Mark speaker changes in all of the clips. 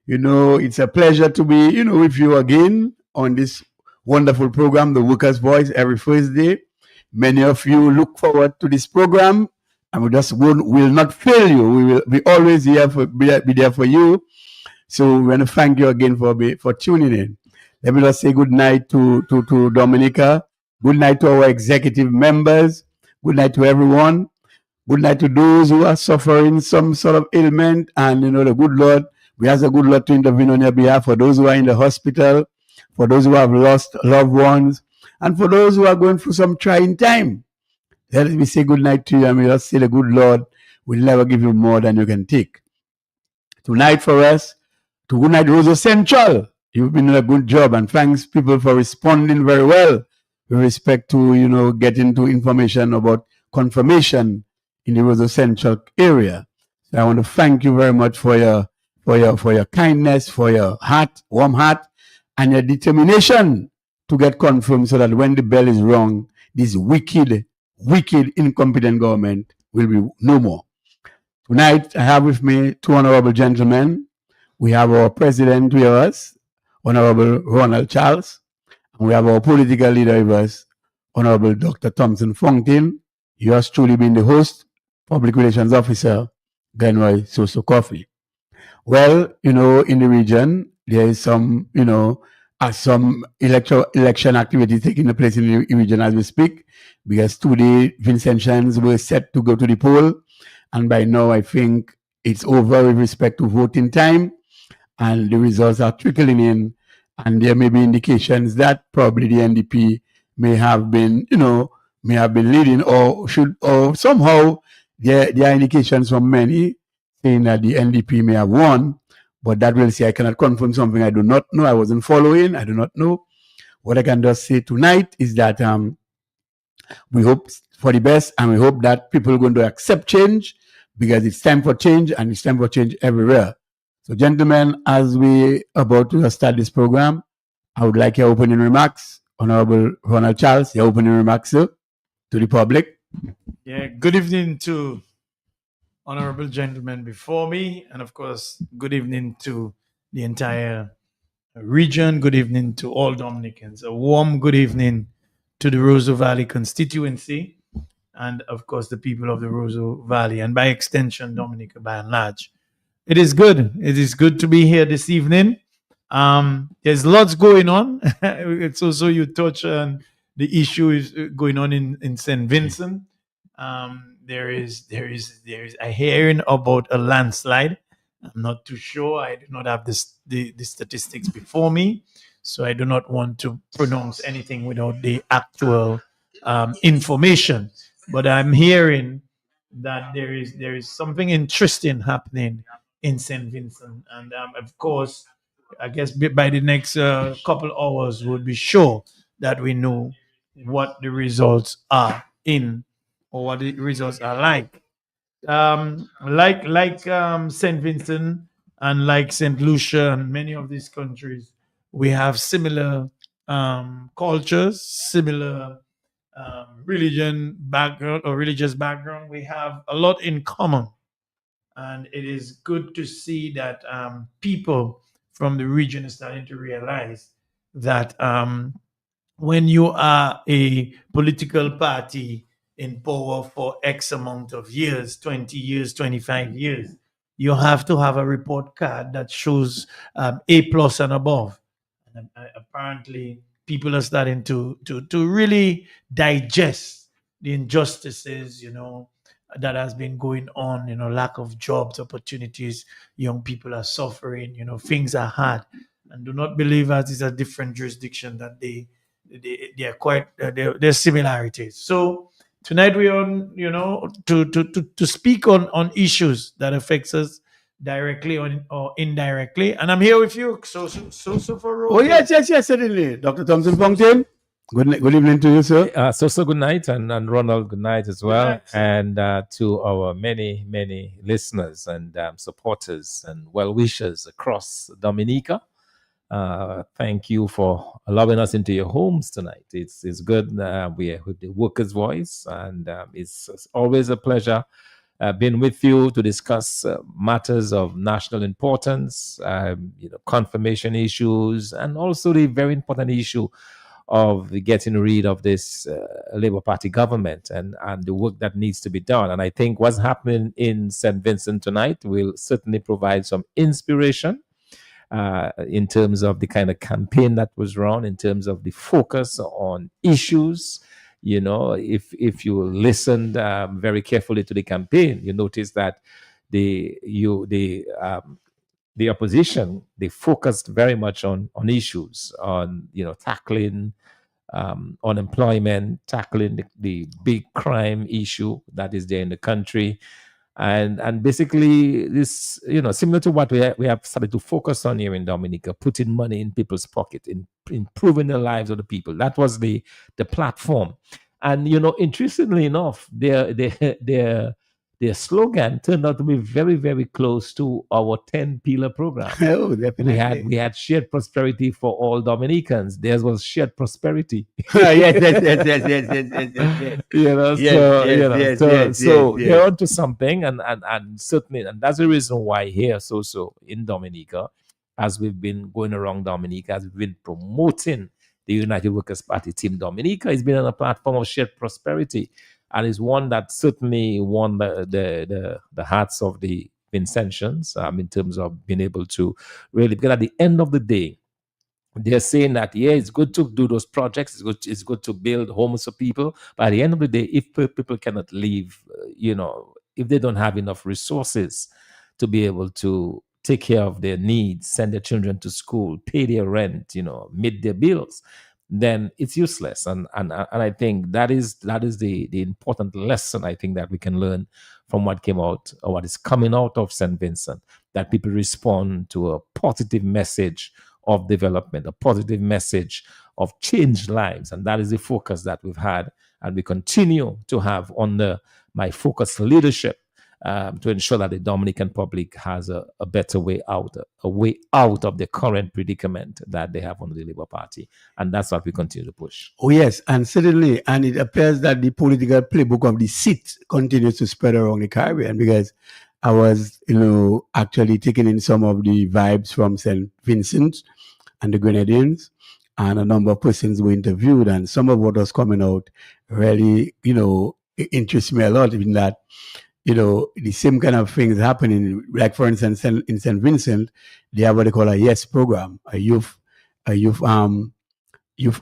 Speaker 1: It's a pleasure to be, with you again on this wonderful program, The Workers' Voice, every Thursday. Many of you look forward to this program, and we just will not fail you. We will be always here be there for you. So we want to thank you again for tuning in. Let me just say good night to Dominica. Good night to our executive members. Good night to everyone. Good night to those who are suffering some sort of ailment. And, the good Lord, we ask the good Lord to intervene on your behalf for those who are in the hospital, for those who have lost loved ones, and for those who are going through some trying time. Let me say good night to you, and we just say the good Lord will never give you more than you can take. Tonight for us, to Good Night Roseau Central. You've been doing a good job, and thanks people for responding very well with respect to, getting to information about confirmation in the Roseau Central area. So I want to thank you very much for your kindness, for your heart, warm heart, and your determination to get confirmed so that when the bell is rung, this wicked, incompetent government will be no more. Tonight, I have with me two honorable gentlemen. We have our president with us, Honorable Ronald Charles, and we have our political leader with us, Honorable Dr. Thompson Fontaine. Yours truly being the host, Public Relations Officer, Glenroy Soso Coffee. Well, in the region, there is some election activity taking place in the region as we speak, because today Vincentians were set to go to the poll, and by now I think it's over with respect to voting time, and the results are trickling in, and there may be indications that probably the NDP may have been leading, or somehow there are indications from many saying that the NDP may have won, but that will say I cannot confirm something I do not know. I wasn't following. I do not know. What I can just say tonight is that we hope for the best, and we hope that people are going to accept change, because it's time for change, and it's time for change everywhere. So, gentlemen, as we are about to start this program, I would like your opening remarks. Honorable Ronald Charles, your opening remarks, sir, to the public.
Speaker 2: Yeah, good evening to honorable gentlemen before me, and of course, good evening to the entire region. Good evening to all Dominicans. A warm good evening to the Roseau Valley constituency, and of course, the people of the Roseau Valley, and by extension, Dominica by and large. It is good. It is good to be here this evening. There's lots going on. It's also you touch on the issue is going on in St. Vincent. There is a hearing about a landslide. I'm not too sure. I do not have the statistics before me, so I do not want to pronounce anything without the actual information. But I'm hearing that there is something interesting happening in St. Vincent, and of course, I guess by the next couple hours, we'll be sure that we know what the results are or what the results are like. Like St. Vincent and like St. Lucia and many of these countries, we have similar cultures, similar religion background or religious background. We have a lot in common, and it is good to see that people from the region are starting to realize that when you are a political party in power for X amount of years, 20 years, 25 years, you have to have a report card that shows A plus and above. And apparently, people are starting to really digest the injustices, that has been going on, lack of jobs, opportunities, young people are suffering, things are hard. And do not believe that it's a different jurisdiction that they are quite there's similarities. So tonight we are on, to speak on issues that affects us directly or indirectly, and I'm here with you. So for
Speaker 1: Oh, yes, certainly. Dr. Thompson Fontaine, good evening to you, sir.
Speaker 3: So good night, and Ronald, good night as well.
Speaker 2: night,
Speaker 3: and to our many listeners and supporters and well-wishers across Dominica. Thank you for allowing us into your homes tonight. It's good. We are with the Workers' Voice, and it's always a pleasure been with you to discuss matters of national importance, confirmation issues, and also the very important issue of getting rid of this Labour Party government and the work that needs to be done. And I think what's happening in St. Vincent tonight will certainly provide some inspiration in terms of the kind of campaign that was run, in terms of the focus on issues. If you listened very carefully to the campaign, you notice that the opposition, they focused very much on issues, on tackling unemployment, tackling the big crime issue that is there in the country, and basically this, similar to what we have started to focus on here in Dominica, putting money in people's pocket, in improving the lives of the people. That was the platform. And interestingly enough, their slogan turned out to be very, very close to our 10-pillar program.
Speaker 1: Oh, definitely.
Speaker 3: We had shared prosperity for all Dominicans. Theirs was shared prosperity.
Speaker 1: Yes.
Speaker 3: So they're onto something, and certainly, and that's the reason why here, so in Dominica, as we've been going around Dominica, as we've been promoting the United Workers' Party Team Dominica, it's been on a platform of shared prosperity, and is one that certainly won the hearts of the Vincentians in terms of being able to really, because at the end of the day, they're saying that, it's good to do those projects, it's good to build homes for people, but at the end of the day, if people cannot live, if they don't have enough resources to be able to take care of their needs, send their children to school, pay their rent, meet their bills, then it's useless. And I think that is the important lesson, I think, that we can learn from what came out, or what is coming out of St. Vincent, that people respond to a positive message of development, a positive message of changed lives. And that is the focus that we've had, and we continue to have under my focused leadership, to ensure that the Dominican public has a better way out, a way out of the current predicament that they have under the Labour Party. And that's what we continue to push.
Speaker 1: Oh, yes, and certainly. And it appears that the political playbook of the seat continues to spread around the Caribbean, because I was, actually taking in some of the vibes from St. Vincent and the Grenadines, and a number of persons were interviewed, and some of what was coming out really, interests me a lot, in that, the same kind of things happening. Like, for instance, in St. Vincent, they have what they call a YES program, a youth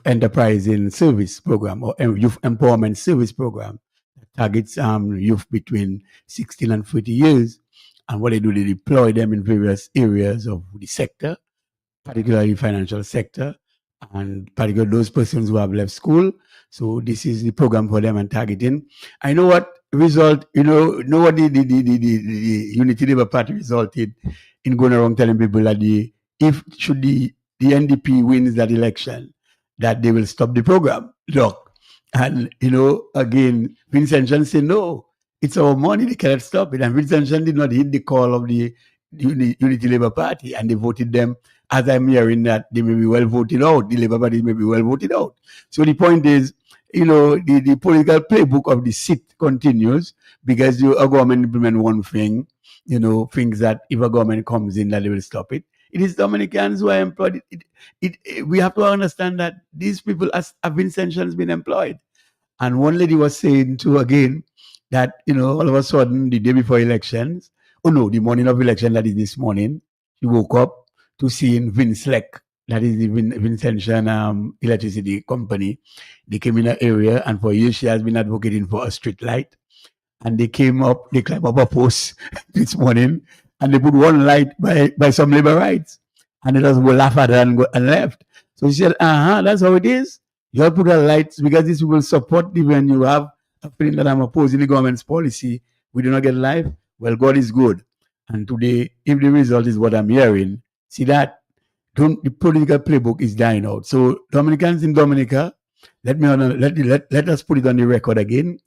Speaker 1: enterprise in service program, or youth empowerment service program, that targets youth between 16 and 30 years. And what they do, they deploy them in various areas of the sector, particularly financial sector, and particularly those persons who have left school. So this is the program for them and targeting. I know what result, know what the Unity Labour Party resulted in going around telling people that if the NDP wins that election, that they will stop the program. Look, and again, Vincentian said, no, it's our money, they cannot stop it. And Vincentian did not hit the call of the Unity Labour Party, and they voted them, as I'm hearing, that they may be well voted out. The Labour Party may be well voted out. So the point is, the political playbook of the seat continues, because a government implement one thing, things that if a government comes in, that they will stop it. It is Dominicans who are employed. We have to understand that these people have Vincentians been employed. And one lady was saying too, again, that, all of a sudden, the day before elections, the morning of election, that is this morning, she woke up to seeing Vincelec, that is the Vincentian electricity company. They came in an area, and for years she has been advocating for a street light. And they climbed up a post this morning, and they put one light by some labor rights. And they just will laugh at her and left. So she said, that's how it is. You have to put a light, because this will support the, when you have a feeling that I'm opposing the government's policy, we do not get life. Well, God is good. And today, if the result is what I'm hearing, see that the political playbook is dying out. So Dominicans in Dominica, let us put it on the record again,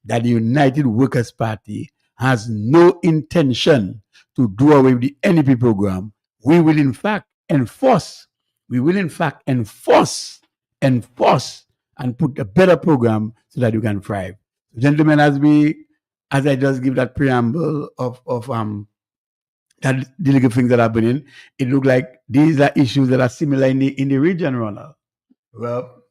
Speaker 1: that the United Workers' Party has no intention to do away with the NEP program. We will in fact enforce and put a better program so that you can thrive. Gentlemen, as we as I just give that preamble of that delicate things that are happening, it look like these are issues that are similar in the region, Ronald. Well,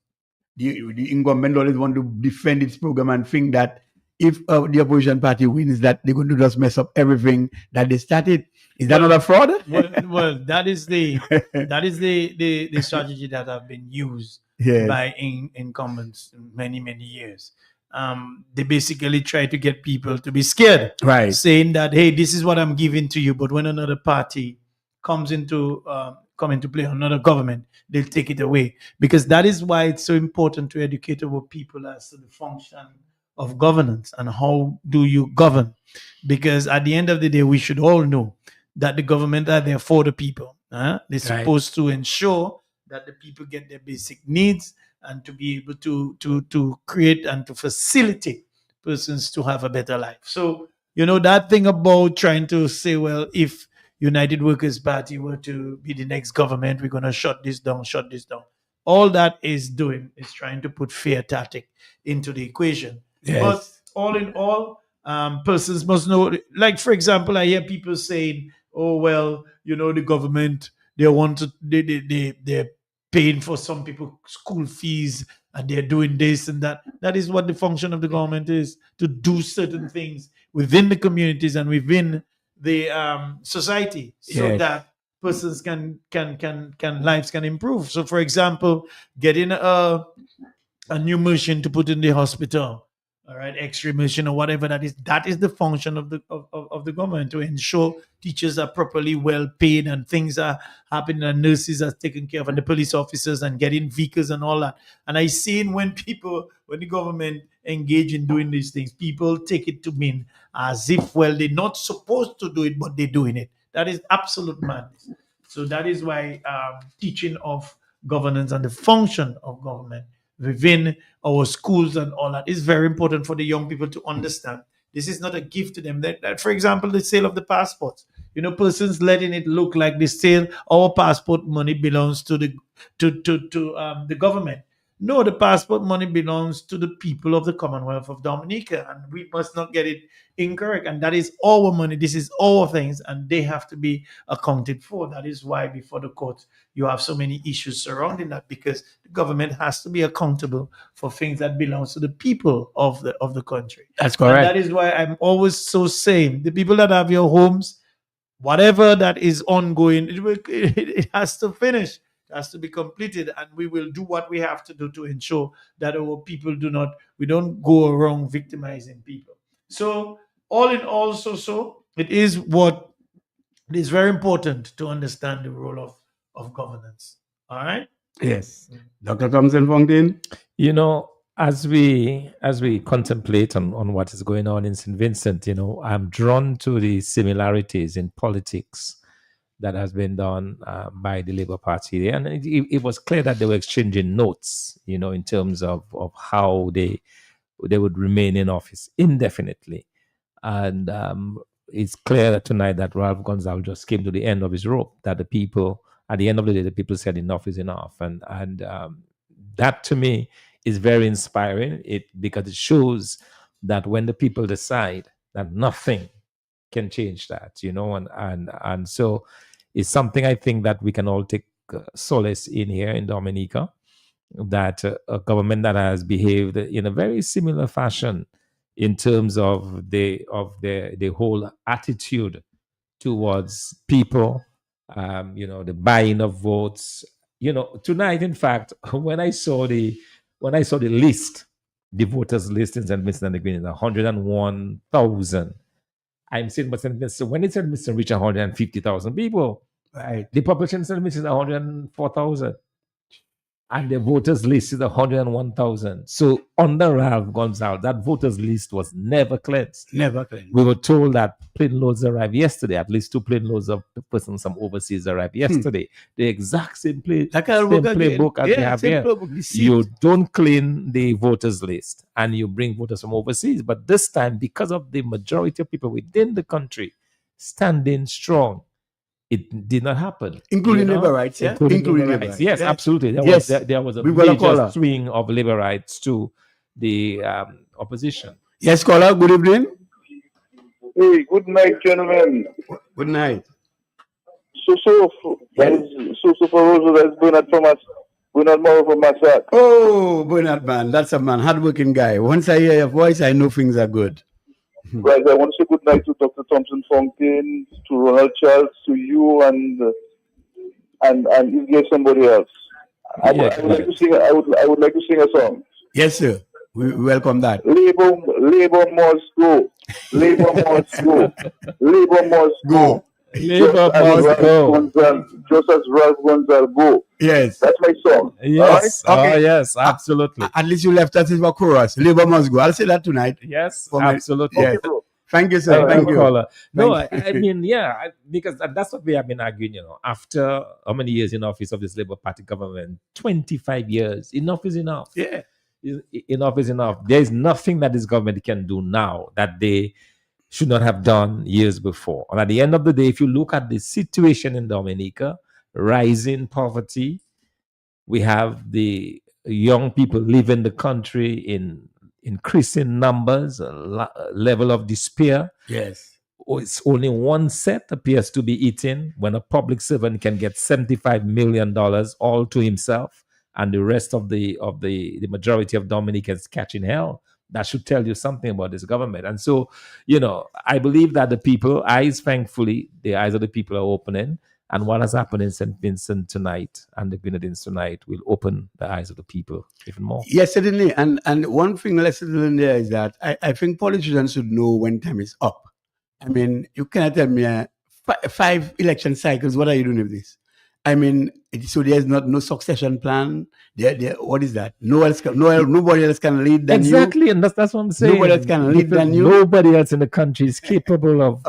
Speaker 1: the incumbent always want to defend its program and think that if the opposition party wins, that they're going to just mess up everything that they started. Is that not a fraud?
Speaker 2: Well, that is the strategy that have been used
Speaker 1: Yes.
Speaker 2: by incumbents many years. They basically try to get people to be scared,
Speaker 1: Right.
Speaker 2: saying that, hey, this is what I'm giving to you, but when another party comes into play, another government, they'll take it away. Because that is why it's so important to educate our people as to the function of governance and how do you govern. Because at the end of the day, we should all know that the government are there for the people. They're supposed to ensure that the people get their basic needs and to be able to create and to facilitate persons to have a better life. So, that thing about trying to say, well, if United Workers Party were to be the next government, we're going to shut this down. All that is doing is trying to put fear tactic into the equation.
Speaker 1: Yes.
Speaker 2: But all in all, persons must know, like, for example, I hear people saying, oh, well, the government, they're paying for some people school fees and they're doing this and that. That is what the function of the government is, to do certain things within the communities and within the society, so
Speaker 1: Yes.
Speaker 2: that persons can lives can improve. So, for example, getting a new machine to put in the hospital, all right, X-ray machine or whatever that is the function of the government, to ensure teachers are properly well paid and things are happening and nurses are taken care of and the police officers and getting vehicles and all that. And I seen when the government engage in doing these things, people take it to mean as if, well, they're not supposed to do it, but they're doing it. That is absolute madness. So that is why teaching of governance and the function of government within our schools and all that is very important for the young people to understand. This is not a gift to them. That, for example, the sale of the passports. Persons letting it look like the sale, our passport money belongs to the government. No, the passport money belongs to the people of the Commonwealth of Dominica, and we must not get it incorrect. And that is our money. This is our things, and they have to be accounted for. That is why before the court you have so many issues surrounding that, because the government has to be accountable for things that belongs to the people of the country.
Speaker 1: That's correct.
Speaker 2: And that is why I'm always so saying, the people that have your homes, whatever that is ongoing, it has to finish. It has to be completed, and we will do what we have to do to ensure that our people we don't go around victimizing people. So all in all, it is very important to understand the role of governance. All right.
Speaker 1: Yes. Dr. Thompson Fontaine.
Speaker 3: As we contemplate on what is going on in St. Vincent, I'm drawn to the similarities in politics that has been done by the Labour Party. And it was clear that they were exchanging notes, in terms of how they would remain in office indefinitely. And it's clear tonight that Ralph Gonsalves just came to the end of his rope, that the people, at the end of the day, the people said enough is enough. And that to me is very inspiring, because it shows that when the people decide, that nothing can change that, and so it's something I think that we can all take solace in here in Dominica, that a government that has behaved in a very similar fashion in terms of the whole attitude towards people, the buying of votes. Tonight, in fact, when I saw the list, the voters list in St. Vincent and the Grenadines, 101,000. I'm saying, but St. Vincent, when it St. Vincent reached 150,000 people,
Speaker 1: Right.
Speaker 3: the population in St. Vincent is 104,000. And the voters list is 101,000. So under Ralph Gonsalves, that voters list was never cleansed.
Speaker 1: Never cleansed.
Speaker 3: We were told that plane loads arrived yesterday. At least 2 plane loads of persons from overseas arrived yesterday. The exact same playbook as they have here. You don't clean the voters list and you bring voters from overseas. But this time, because of the majority of people within the country standing strong, it did not happen.
Speaker 1: Including labor rights, yeah?
Speaker 3: Including labor rights. Yes, absolutely. There was a major swing of labor rights to the opposition.
Speaker 1: Yes, caller, good evening.
Speaker 4: Hey, good night, gentlemen.
Speaker 1: Good night.
Speaker 4: That is so for Rosa. That's Bernard Thomas. Bernard Morrow from Massac.
Speaker 1: Oh, Bernard, man, that's a man, hardworking guy. Once I hear your voice, I know things are good.
Speaker 4: Guys, I want to say good night to Dr. Thompson Fontaine, to Ronald Charles, to you, and if there's somebody else. I would like to sing. I would like to sing a song.
Speaker 1: Yes, sir. We welcome that.
Speaker 4: Labor must go. Labor must go. Labor must go.
Speaker 3: Labor must go.
Speaker 4: Just as Ralph Gonzalez go.
Speaker 1: Yes.
Speaker 4: That's my song.
Speaker 3: Yes.
Speaker 4: All right?
Speaker 3: Okay. yes, absolutely.
Speaker 1: At least you left us with a chorus. Labor must go. I'll say that tonight.
Speaker 3: Yes,
Speaker 1: For my-
Speaker 3: absolutely.
Speaker 1: Yes.
Speaker 4: Okay, bro.
Speaker 1: Thank you, sir. Thank you.
Speaker 3: Caller. No,
Speaker 1: Thank
Speaker 3: I mean, yeah, because that's what we have been arguing, after how many years in office of this Labour Party government? 25 years. Enough is enough.
Speaker 1: Yeah.
Speaker 3: Enough is enough. There is nothing that this government can do now that they should not have done years before. And at the end of the day, if you look at the situation in Dominica, rising poverty, we have the young people leaving the country in increasing numbers, a level of despair.
Speaker 1: Yes.
Speaker 3: It's only one set appears to be eating when a public servant can get $75 million all to himself, and the rest of the majority of Dominicans catching hell. That should tell you something about this government. And so, I believe that the people, thankfully, the eyes of the people are opening. And what has happened in St. Vincent tonight and the Grenadines tonight will open the eyes of the people even more.
Speaker 1: Yes, certainly. And one thing lesson learned there is that I think politicians should know when time is up. I mean, you cannot tell me 5 election cycles. What are you doing with this? I mean, so there's no succession plan. What is that? Nobody else can lead than you.
Speaker 3: Exactly, and that's what I'm saying.
Speaker 1: Nobody else can lead than you.
Speaker 3: Nobody else in the country is capable of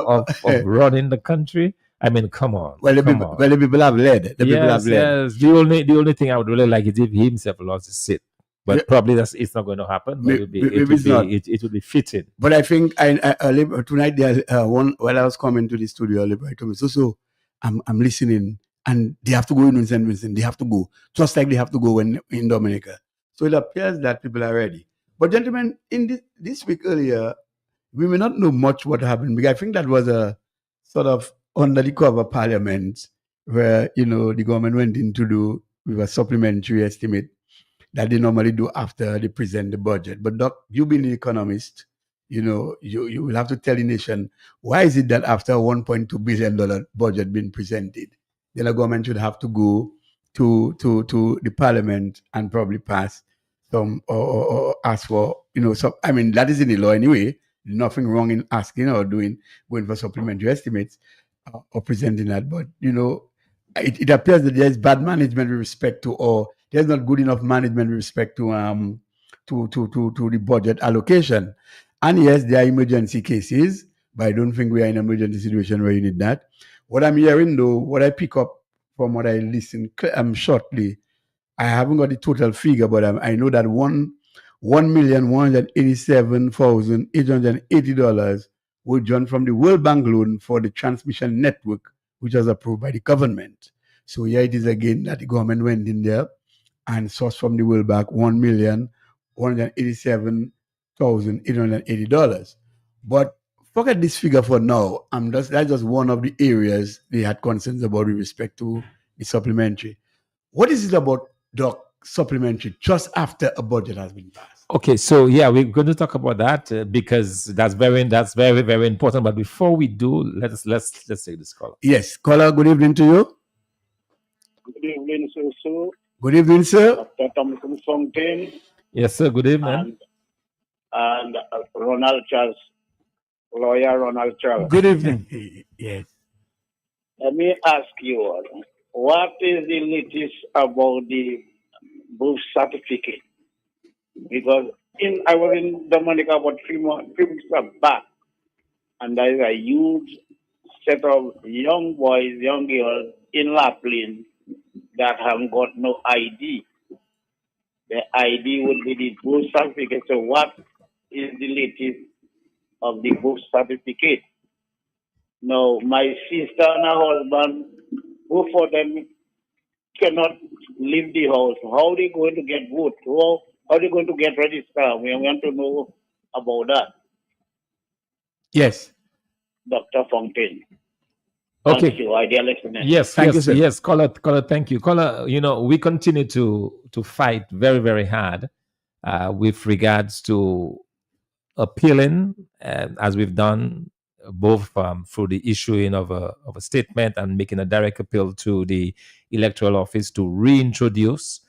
Speaker 3: running the country. I mean, come on.
Speaker 1: Well, the people have led.
Speaker 3: Yes. The only thing I would really like is if he himself lost his seat. But probably it's not going to happen. But it would be fitting.
Speaker 1: But I think tonight while I was coming to the studio, I told me, so I'm listening, and they have to go in St. Vincent. They have to go, just like they have to go in Dominica. So it appears that people are ready. But gentlemen, in this week earlier, we may not know much what happened, because I think that was a sort of under the cover parliament where the government went in to do with a supplementary estimate that they normally do after they present the budget. But Doc, you being an economist, you will have to tell the nation, why is it that after a $1.2 billion budget being presented, then the government should have to go to the parliament and probably pass some or ask for, I mean, that is in the law anyway. Nothing wrong in asking or going for supplementary estimates or presenting that. But, it appears that there's bad management with respect to, or there's not good enough management with respect to the budget allocation. And yes, there are emergency cases, but I don't think we are in an emergency situation where you need that. What I'm hearing, though, what I pick up from what I listen shortly, I haven't got the total figure, but I know that $1,187,880 was drawn from the World Bank loan for the transmission network, which was approved by the government. So here it is again that the government went in there and sourced from the World Bank $1,187,880. But forget this figure for now. That's just one of the areas they had concerns about with respect to the supplementary. What is it about, Doc, supplementary just after a budget has been passed?
Speaker 3: Okay, so we're going to talk about that because that's very, very important. But before we do, let's take this caller.
Speaker 1: Yes, caller. Good evening to you.
Speaker 5: Good evening, sir.
Speaker 1: Good evening, sir.
Speaker 5: Dr. Thompson Fontaine.
Speaker 3: Yes, sir. Good evening.
Speaker 5: And Ronald Charles, lawyer Ronald Charles.
Speaker 1: Good evening. Yes.
Speaker 5: Let me ask you, what is the latest about the birth certificate? Because I was in Dominica about 3 weeks back, and there is a huge set of young boys, young girls in La Plaine that haven't got no ID. The ID would be the birth certificate. So what is the latest of the birth certificate? Now, my sister and her husband, both of them cannot leave the house. How are they going to get vote? How are they going to get registered? We want to know about that.
Speaker 1: Yes.
Speaker 5: Dr. Fontaine.
Speaker 3: Okay.
Speaker 5: Thank you, ideal listener.
Speaker 3: Yes,
Speaker 1: Thank you,
Speaker 3: yes,
Speaker 1: sir.
Speaker 3: yes. Caller, thank you. Caller, we continue to fight very, very hard with regards to appealing, as we've done both through the issuing of a statement and making a direct appeal to the electoral office to reintroduce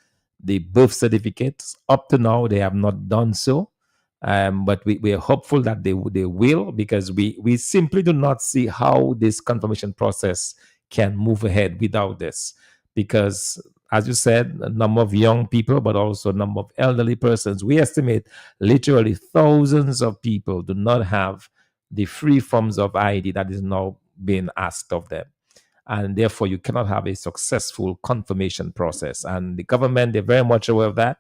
Speaker 3: the birth certificates. Up to now, they have not done so. But we are hopeful that they will, because we simply do not see how this confirmation process can move ahead without this. Because, as you said, a number of young people, but also a number of elderly persons, we estimate literally thousands of people do not have the free forms of ID that is now being asked of them. And therefore, you cannot have a successful confirmation process. And the government, they're very much aware of that.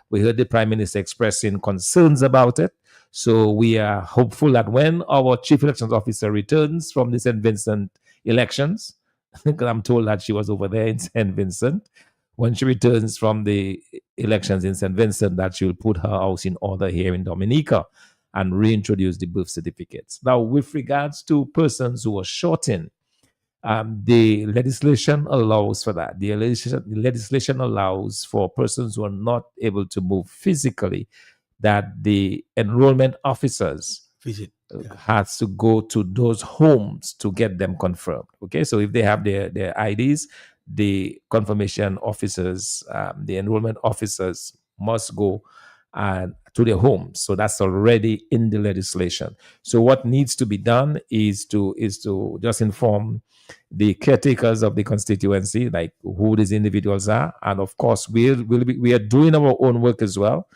Speaker 3: We heard the Prime Minister expressing concerns about it. So we are hopeful that when our Chief Elections Officer returns from the St. Vincent elections, because I'm told that she was over there in St. Vincent, when she returns from the elections in St. Vincent, that she will put her house in order here in Dominica and reintroduce the birth certificates. Now, with regards to persons who are shortened, the legislation allows for that. The legislation allows for persons who are not able to move physically, that the enrollment officers
Speaker 1: Visit.
Speaker 3: has to go to those homes to get them confirmed. Okay, so if they have their IDs, the confirmation officers, the enrollment officers must go to their homes. So that's already in the legislation. So what needs to be done is to just inform the caretakers of the constituency, like who these individuals are, and of course we are doing our own work as well.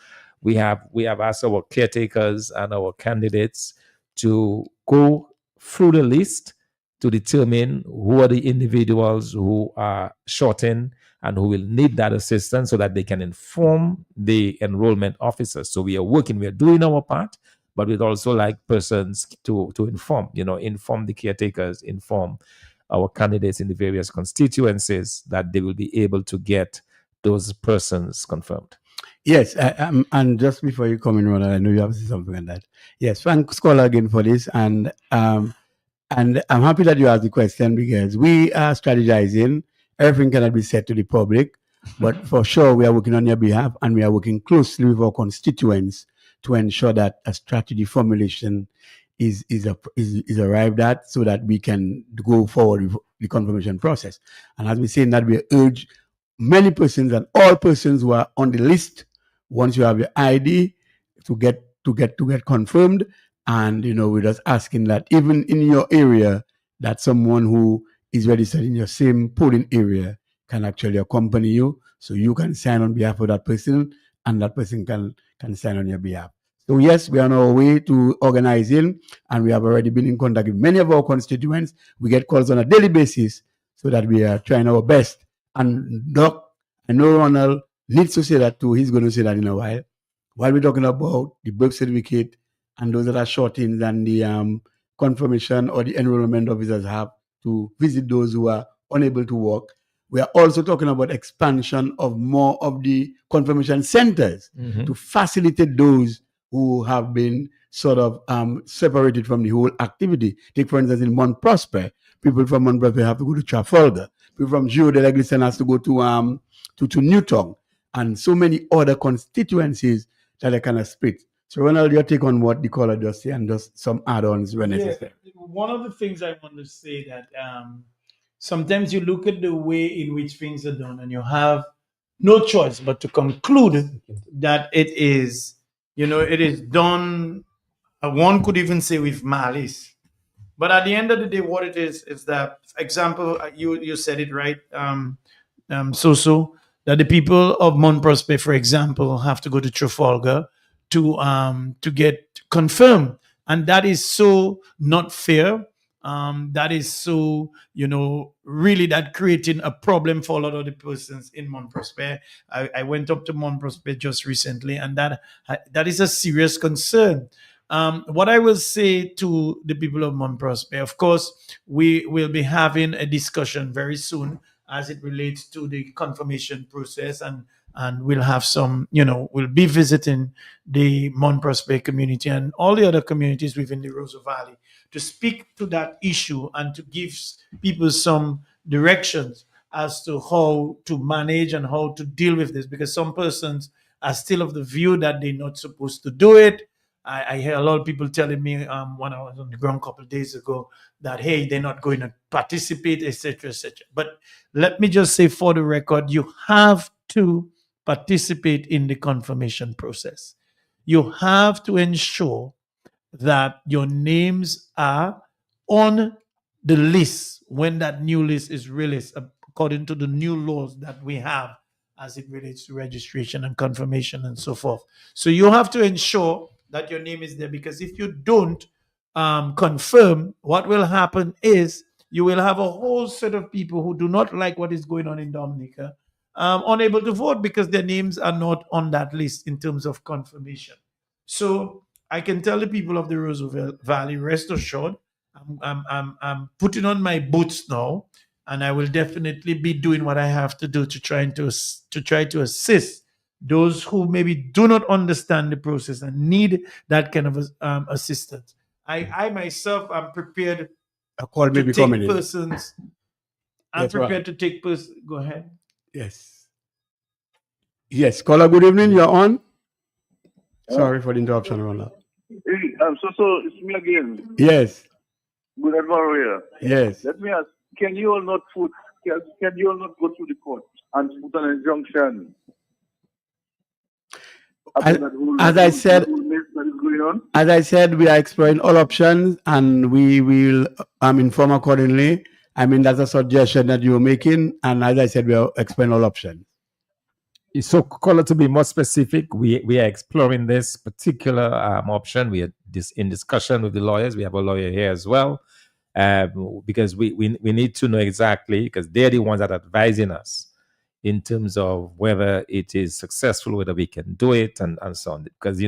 Speaker 3: We have asked our caretakers and our candidates to go through the list to determine who are the individuals who are shortened and who will need that assistance, so that they can inform the enrollment officers. So we are doing our part, but we'd also like persons to inform the caretakers, inform our candidates in the various constituencies, that they will be able to get those persons confirmed.
Speaker 1: Yes, and just before you come in, Ronald, I know you have to say something on that. Yes, thanks, Scholar, again for this, and I'm happy that you asked the question, because we are strategizing. Everything cannot be said to the public, but for sure we are working on your behalf, and we are working closely with our constituents to ensure that a strategy formulation is arrived at, so that we can go forward with the confirmation process. And as we say, that we urge many persons and all persons who are on the list, once you have your ID, to get confirmed. And we're just asking that even in your area, that someone who is registered in your same polling area can actually accompany you, so you can sign on behalf of that person, and that person can sign on your behalf. So yes, we are on our way to organizing, and we have already been in contact with many of our constituents. We get calls on a daily basis, so that we are trying our best. And Doc, I know Ronald needs to say that too. He's going to say that in a while. While we're talking about the birth certificate and those that are shortened, and the confirmation or the enrollment officers have to visit those who are unable to work, we are also talking about expansion of more of the confirmation centers to facilitate those who have been sort of separated from the whole activity. Take, for instance, in Mount Prosper, people from Mount Prosper have to go to Trafalgar. People from Geo de la Glisson has to go to Newtown, and so many other constituencies that they kind of split. So, Ronald, your take on what the caller just said, and just some add-ons when necessary.
Speaker 2: One of the things I want to say that sometimes you look at the way in which things are done, and you have no choice but to conclude that it is done. One could even say with malice. But at the end of the day, what it is that, for example, you said it right, that the people of Mount Prosper, for example, have to go to Trafalgar to get confirmed, and that is so not fair. That is so, really that creating a problem for a lot of the persons in Mount Prosper. I went up to Mount Prosper just recently, and that is a serious concern. What I will say to the people of Mount Prosper, of course, we will be having a discussion very soon as it relates to the confirmation process, and we'll have some, we'll be visiting the Mount Prosper community and all the other communities within the Roseau Valley to speak to that issue and to give people some directions as to how to manage and how to deal with this, because some persons are still of the view that they're not supposed to do it. I hear a lot of people telling me when I was on the ground a couple of days ago that, hey, they're not going to participate, etc., etc. But let me just say for the record, you have to participate in the confirmation process. You have to ensure that your names are on the list when that new list is released, according to the new laws that we have as it relates to registration and confirmation and so forth. So you have to ensure that your name is there, because if you don't confirm, what will happen is you will have a whole set of people who do not like what is going on in Dominica, unable to vote because their names are not on that list in terms of confirmation. So I can tell the people of the Roosevelt Valley, rest assured, I'm putting on my boots now, and I will definitely be doing what I have to do to try to assist those who maybe do not understand the process and need that kind of assistance. I myself am prepared
Speaker 1: A call may
Speaker 2: to
Speaker 1: be
Speaker 2: take
Speaker 1: coming in.
Speaker 2: persons. I'm
Speaker 1: Yes,
Speaker 2: prepared to take persons. Go ahead.
Speaker 1: Yes. Yes. Caller, good evening. You're on. Sorry for the interruption, Ronald.
Speaker 4: Hey, so it's me again.
Speaker 1: Yes.
Speaker 4: Good admirer.
Speaker 1: Yes.
Speaker 4: Let me ask, can you all not go to the court and put an injunction?
Speaker 1: As I said,
Speaker 4: that is going on?
Speaker 1: As I said, we are exploring all options and we will inform accordingly. I mean, that's a suggestion that you're making. And as I said, we are exploring all options.
Speaker 3: So, caller, to be more specific, we are exploring this particular option. We are in discussion with the lawyers. We have a lawyer here as well, because we need to know exactly, because they're the ones that are advising us in terms of whether it is successful, whether we can do it, and so on. Because,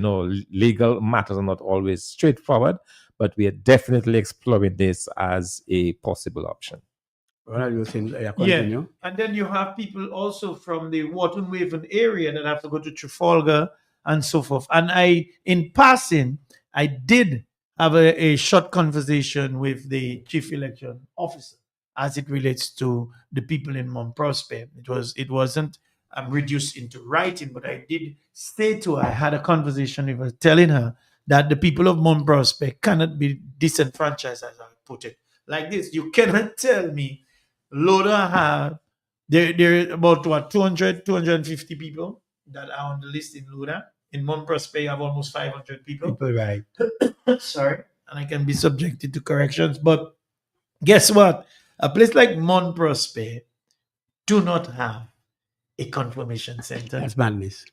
Speaker 3: legal matters are not always straightforward, but we are definitely exploring this as a possible option.
Speaker 1: Well, you think, continue.
Speaker 2: And then you have people also from the Wharton Waven area that have to go to Trafalgar and so forth. And in passing, I did have a short conversation with the chief election officer as it relates to the people in Mount Prosper. It wasn't reduced into writing, but I did say to her, I had a conversation with her telling her that the people of Mount Prosper cannot be disenfranchised, as I put it. Like this, you cannot tell me Loda have, there are about 250 people that are on the list in Loda. In Mount Prosper, you have almost 500 people.
Speaker 1: Right.
Speaker 2: Sorry, and I can be subjected to corrections. But guess what? A place like Mount Prosper do not have a confirmation center.
Speaker 1: That's madness.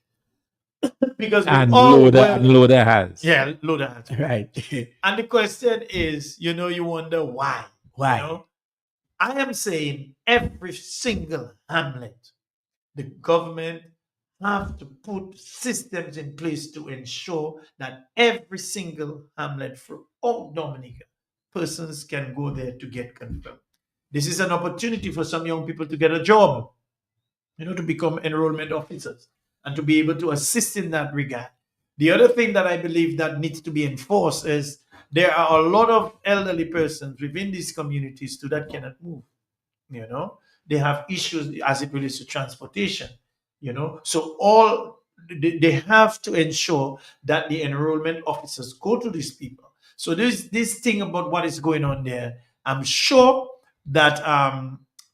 Speaker 2: Because
Speaker 3: Loda has.
Speaker 2: Yeah, Loda has.
Speaker 1: Right.
Speaker 2: And the question is, you wonder why.
Speaker 1: Why?
Speaker 2: I am saying every single hamlet, the government have to put systems in place to ensure that every single hamlet throughout Dominica, persons can go there to get confirmed. This is an opportunity for some young people to get a job, to become enrollment officers and to be able to assist in that regard. The other thing that I believe that needs to be enforced is there are a lot of elderly persons within these communities too that cannot move. They have issues as it relates to transportation. So they have to ensure that the enrollment officers go to these people. So this thing about what is going on there, I'm sure that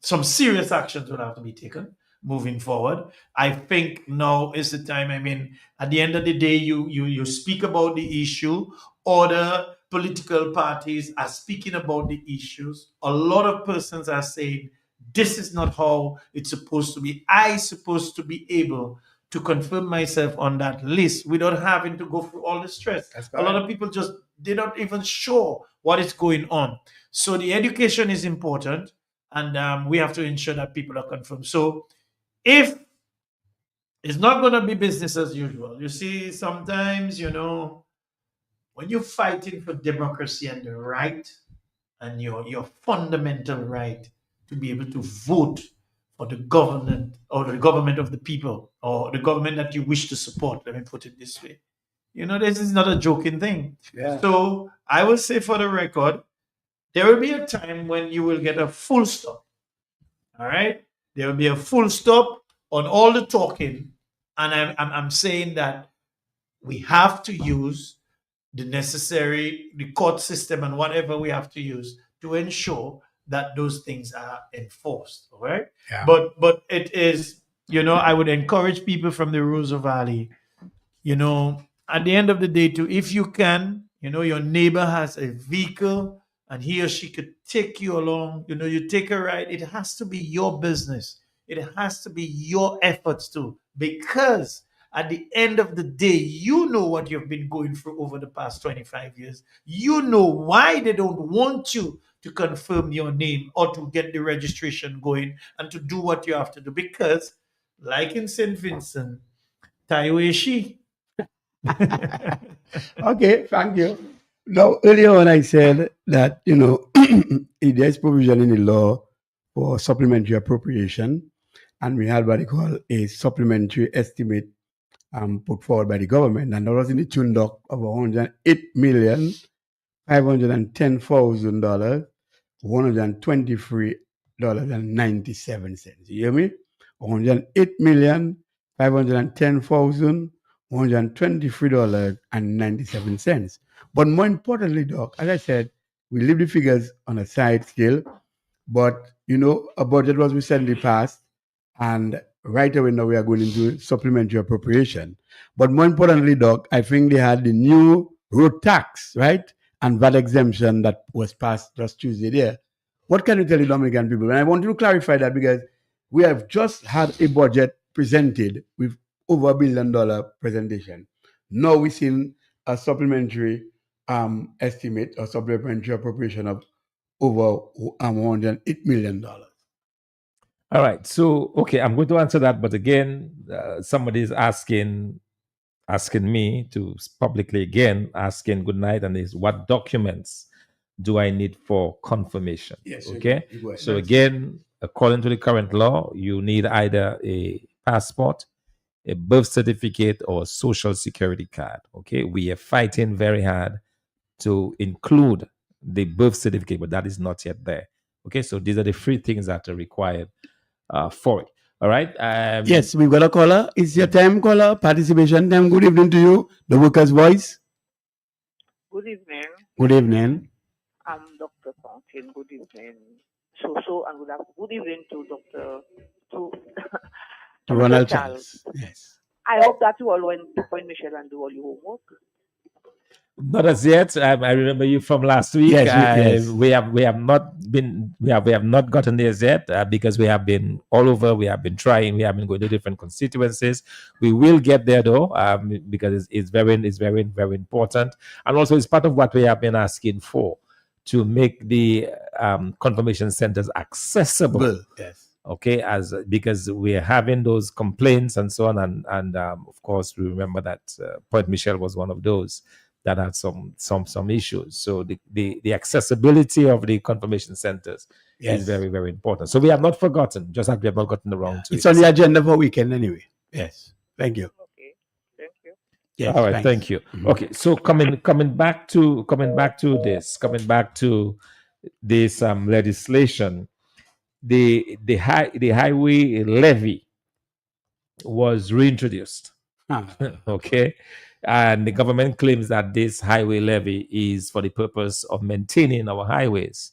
Speaker 2: some serious actions will have to be taken moving forward. I think now is the time. I mean, at the end of the day, you speak about the issue. Other political parties are speaking about the issues. A lot of persons are saying, this is not how it's supposed to be. I'm supposed to be able to confirm myself on that list without having to go through all the stress. A lot of people they're not even sure what is going on. So the education is important, and we have to ensure that people are confirmed. So if it's not going to be business as usual, you see, sometimes, when you're fighting for democracy and the right, and your fundamental right to be able to vote for the government or the government of the people or the government that you wish to support, let me put it this way. This is not a joking thing.
Speaker 1: Yeah.
Speaker 2: So I will say for the record There will be a time when you will get a full stop. All right. There will be a full stop on all the talking. And I'm saying that we have to use the court system and whatever we have to use to ensure that those things are enforced. All right.
Speaker 1: Yeah.
Speaker 2: But it is, I would encourage people from the Roseau Valley, at the end of the day, too, if you can, your neighbor has a vehicle and he or she could take you along, you take a ride, it has to be your business. It has to be your efforts too, because at the end of the day, you know what you've been going through over the past 25 years. You know why they don't want you to confirm your name or to get the registration going and to do what you have to do. Because, like in St. Vincent, Taiweshi.
Speaker 1: Okay, thank you. Now, earlier on, I said that, there's provision in the law for supplementary appropriation, and we had what they call a supplementary estimate put forward by the government, and that was in the tune of $108,510,000, $123.97. You hear me? $108,510,123.97. But more importantly, Doc, as I said, we leave the figures on a side scale, but a budget was recently passed, and right away now we are going into supplementary appropriation. But more importantly, Doc, I think they had the new road tax, right? And VAT exemption that was passed just Tuesday there. What can you tell the Dominican people? And I want to clarify that because we have just had a budget presented with over $1 billion presentation. Now we've seen a supplementary estimate or supplementary appropriation of over $108 million.
Speaker 3: All right. So, okay, I'm going to answer that. But again, somebody is asking me to publicly again, asking good night, and is what documents do I need for confirmation?
Speaker 1: Yes.
Speaker 3: Okay. So again, according to the current law, you need either a passport, a birth certificate, or a social security card. Okay. We are fighting very hard to include the birth certificate, but that is not yet there. Okay. So these are the three things that are required for it. All right.
Speaker 1: Yes, we've got a caller. It's your time, caller. Participation time. Good evening to you, the Workers' Voice.
Speaker 6: Good evening.
Speaker 1: Good evening.
Speaker 6: I'm Dr. Fountain. Good evening. And good evening to to
Speaker 1: Ronald
Speaker 6: Charles.
Speaker 1: Charles. Yes.
Speaker 6: I hope that you all went to Point Michelle and do all your homework.
Speaker 3: Not as yet. I remember you from last week.
Speaker 1: Yes,
Speaker 3: we have not gotten there yet because we have been all over. We have been trying. We have been going to different constituencies. We will get there though, because it's very important, and also it's part of what we have been asking for, to make the confirmation centers accessible.
Speaker 1: Yes.
Speaker 3: Okay, because we are having those complaints and so on, and of course we remember that Point Michelle was one of those that had some issues. So the accessibility of the confirmation centers is very, very important. So we have not forgotten, just like we have not gotten around to it.
Speaker 1: It's on the agenda for weekend anyway. Yes. Thank you.
Speaker 6: Okay. Thank you.
Speaker 1: Yes,
Speaker 3: all right,
Speaker 1: thanks.
Speaker 3: thank you. Okay, so coming back to this legislation, the highway levy was reintroduced. Okay. And the government claims that this highway levy is for the purpose of maintaining our highways.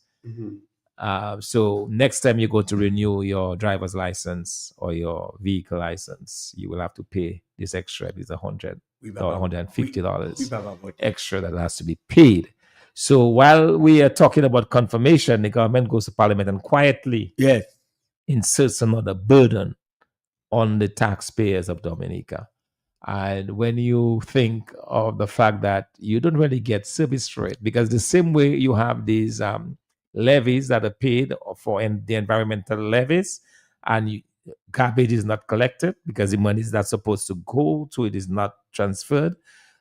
Speaker 3: So next time you go to renew your driver's license or your vehicle license, you will have to pay this extra. It's $100 or $150 extra that has to be paid. So while we are talking about confirmation, the government goes to Parliament and quietly inserts another burden on the taxpayers of Dominica. And when you think of the fact that you don't really get service for it, because the same way you have these levies that are paid for the environmental levies, and garbage is not collected because the money is not supposed to go to it, is not transferred.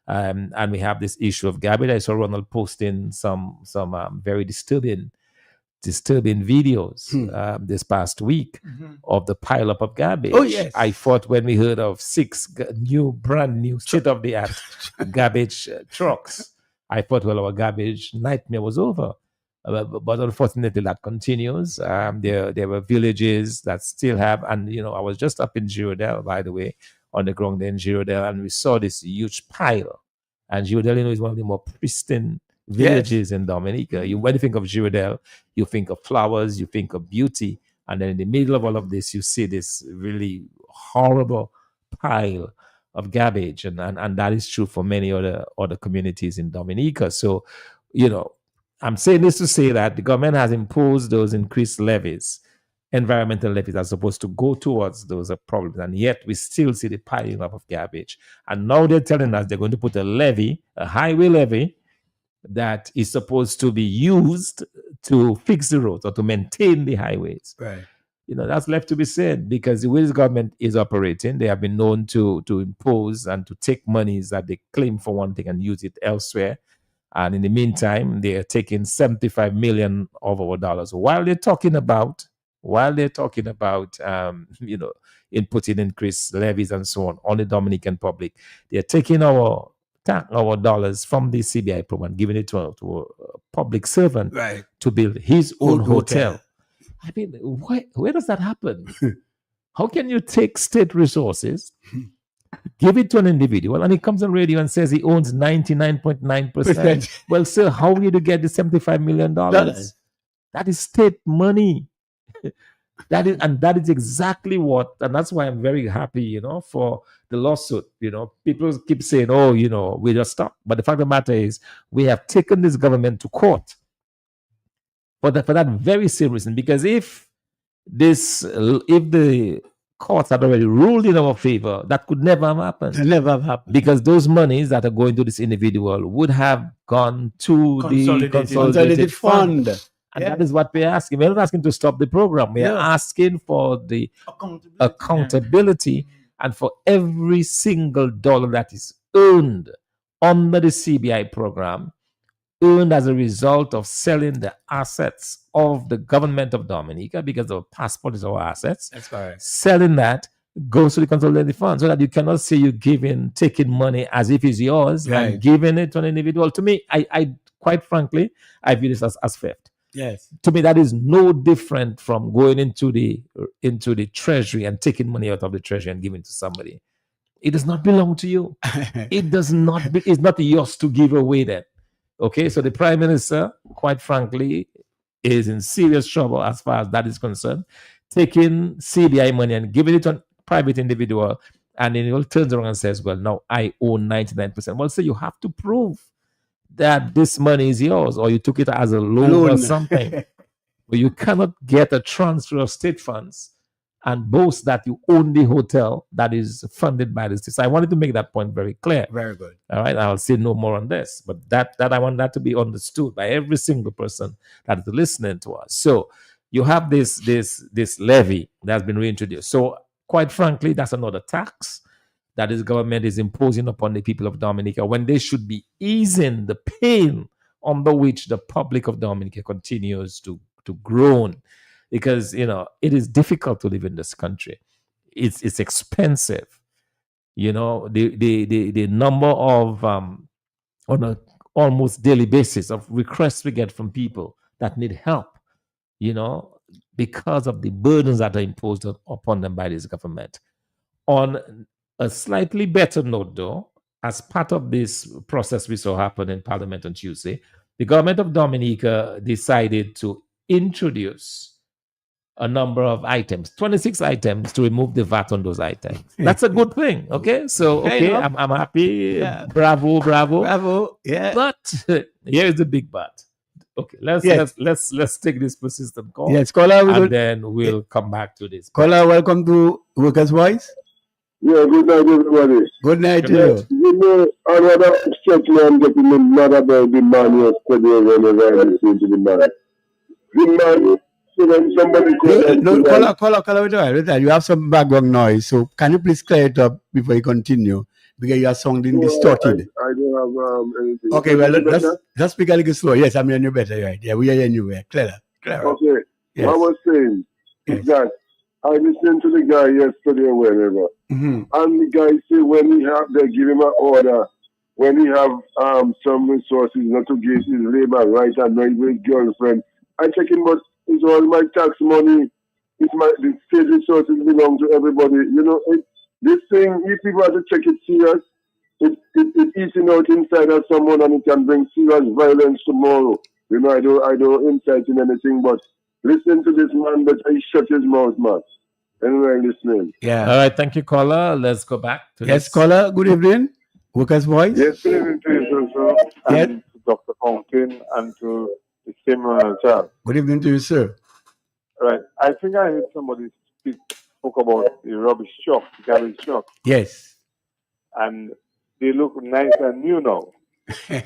Speaker 3: And we have this issue of garbage. I saw Ronald posting some very disturbing videos this past week of the pileup of garbage.
Speaker 1: Oh, yes.
Speaker 3: I thought when we heard of 6 brand new state-of-the-art garbage trucks, I thought, well, our garbage nightmare was over. But unfortunately, that continues. There were villages that still have, and I was just up in Girodel, by the way, on the ground there in Girodel, and we saw this huge pile. And Girodel, is one of the more pristine villages in Dominica. When you think of Girodel, you think of flowers, you think of beauty, and then in the middle of all of this, you see this really horrible pile of garbage, and that is true for many other communities in Dominica. So, I'm saying this to say that the government has imposed those increased levies, environmental levies, are supposed to go towards those problems, and yet we still see the piling up of garbage. And now they're telling us they're going to put a levy, a highway levy, that is supposed to be used to fix the roads or to maintain the highways.
Speaker 1: Right.
Speaker 3: That's left to be said, because the way this government is operating, they have been known to impose and to take monies that they claim for one thing and use it elsewhere. And in the meantime, they are taking 75 million of our dollars while they're talking about inputting increased levies and so on the Dominican public. They're taking our dollars from the CBI program, giving it to a public servant to build his own hotel. I mean, where does that happen? How can you take state resources, give it to an individual, and he comes on radio and says he owns 99.9%? Well, sir, how will you get the $75 million? That is state money. That is exactly what, and that's why I'm very happy, for the lawsuit. People keep saying, oh, we just stop. But the fact of the matter is, we have taken this government to court for that very same reason. Because if the courts had already ruled in our favor, that could never have happened.
Speaker 1: Never have happened.
Speaker 3: Because those monies that are going to this individual would have gone to the consolidated fund. And that is what we're asking. We're not asking to stop the program. We're asking for the accountability and for every single dollar that is earned under the CBI program, earned as a result of selling the assets of the government of Dominica, because the passport is our assets.
Speaker 1: That's correct.
Speaker 3: Selling that goes to the consolidated fund, so that you cannot say you're taking money as if it's yours and giving it to an individual. To me, I quite frankly, I view this as theft.
Speaker 1: Yes.
Speaker 3: To me, that is no different from going into the treasury and taking money out of the treasury and giving to somebody. It does not belong to you. It's not yours to give away then. Okay, so the Prime Minister, quite frankly, is in serious trouble as far as that is concerned. Taking CBI money and giving it to a private individual, and then he turns around and says, well, now I own 99%. Well, so you have to prove that this money is yours, or you took it as a loan or something. But you cannot get a transfer of state funds and boast that you own the hotel that is funded by the state. So I wanted to make that point very clear.
Speaker 1: Very good.
Speaker 3: All right, I'll say no more on this, but that I want that to be understood by every single person that is listening to us. So you have this levy that's been reintroduced. So quite frankly, that's another tax that this government is imposing upon the people of Dominica, when they should be easing the pain under which the public of Dominica continues to groan. Because, it is difficult to live in this country. It's expensive. The number of, on an almost daily basis, of requests we get from people that need help, because of the burdens that are imposed upon them by this government. On a slightly better note, though, as part of this process we saw happen in Parliament on Tuesday, the government of Dominica decided to introduce a number of items, 26 items, to remove the VAT on those items. That's a good thing. Okay, so I'm happy. Yeah. Bravo. Yeah. But here is the big but. Okay, let's take this persistent call.
Speaker 1: Yes, caller,
Speaker 3: and then we'll come back to this.
Speaker 1: Caller, welcome to Workers' Voice.
Speaker 4: Yeah, good night, everybody.
Speaker 1: Good night to
Speaker 4: you. I want to check you and getting the mad about the man yesterday whenever I listen to the man. The man.
Speaker 1: Caller, you have some background noise, so can you please clear it up before you continue? Because you are sounding distorted.
Speaker 4: I don't have anything.
Speaker 1: Okay, well, let's speak a little slow. Yes, I'm hearing you better, right? Yeah, we are hearing you. Clear.
Speaker 4: Okay,
Speaker 1: yes.
Speaker 4: What I was saying is that I listened to the guy yesterday or wherever, and the guy said when they give him an order when he have some resources not to give his labor right and not even his girlfriend. I check him, but it's all my tax money. It's my the state resources belong to everybody. This thing, if people have to check it serious, it eating out inside of someone and it can bring serious violence tomorrow. I don't incite in anything, but listen to this man, but he shut his mouth, man. Anyway, listening.
Speaker 1: Yeah.
Speaker 3: All right, thank you, caller. Let's go back to
Speaker 1: Yes,
Speaker 3: this.
Speaker 1: caller. Good evening. Workers' Voice.
Speaker 4: Yes, good evening to you, sir,
Speaker 1: Yes.
Speaker 4: and to Dr. Fountain and to the same child.
Speaker 1: Good evening to you, sir.
Speaker 4: Right. I think I heard somebody spoke about the rubbish truck, the garbage truck,
Speaker 1: Yes.
Speaker 4: and they look nice and new now. But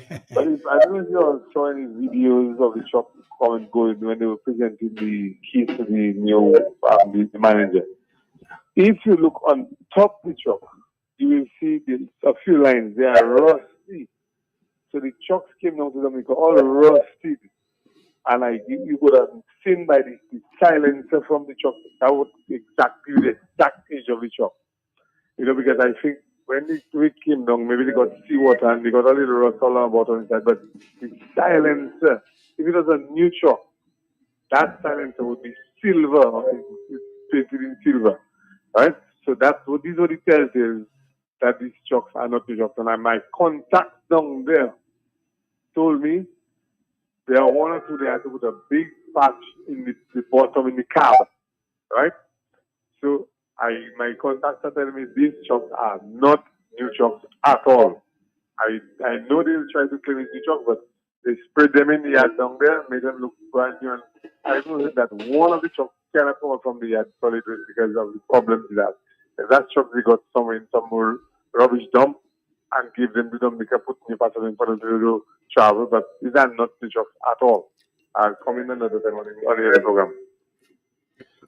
Speaker 4: I don't know if you saw any videos of the truck come and go when they were presenting the keys to the new the manager. If you look on top of the truck, you will see a few lines. They are rusty. So the trucks came down to Dominica all rusted. And you could have seen by the silencer from the truck, that would exactly the exact age of the truck. Because I think when the tweet came down, maybe they got seawater and they got a little rust all about on inside. But the silencer, if it was a new truck, that silencer would be silver, or it's painted in silver, right? So these are the telltales that these trucks are not new trucks. And my contacts down there told me there are one or two they had to put a big patch in the bottom in the cab, right? So my contacts are telling me these trucks are not new trucks at all. I know they will try to claim it's new trucks, but they spread them in the yard down there, made them look brand new. And I know that one of the trucks cannot come out from the yard solid waste because of the problems with that. If that truck they got somewhere in some more rubbish dump and give them to them, they can put new passes in for them to do travel, but these are not new trucks at all. I'll come in another time on the other program.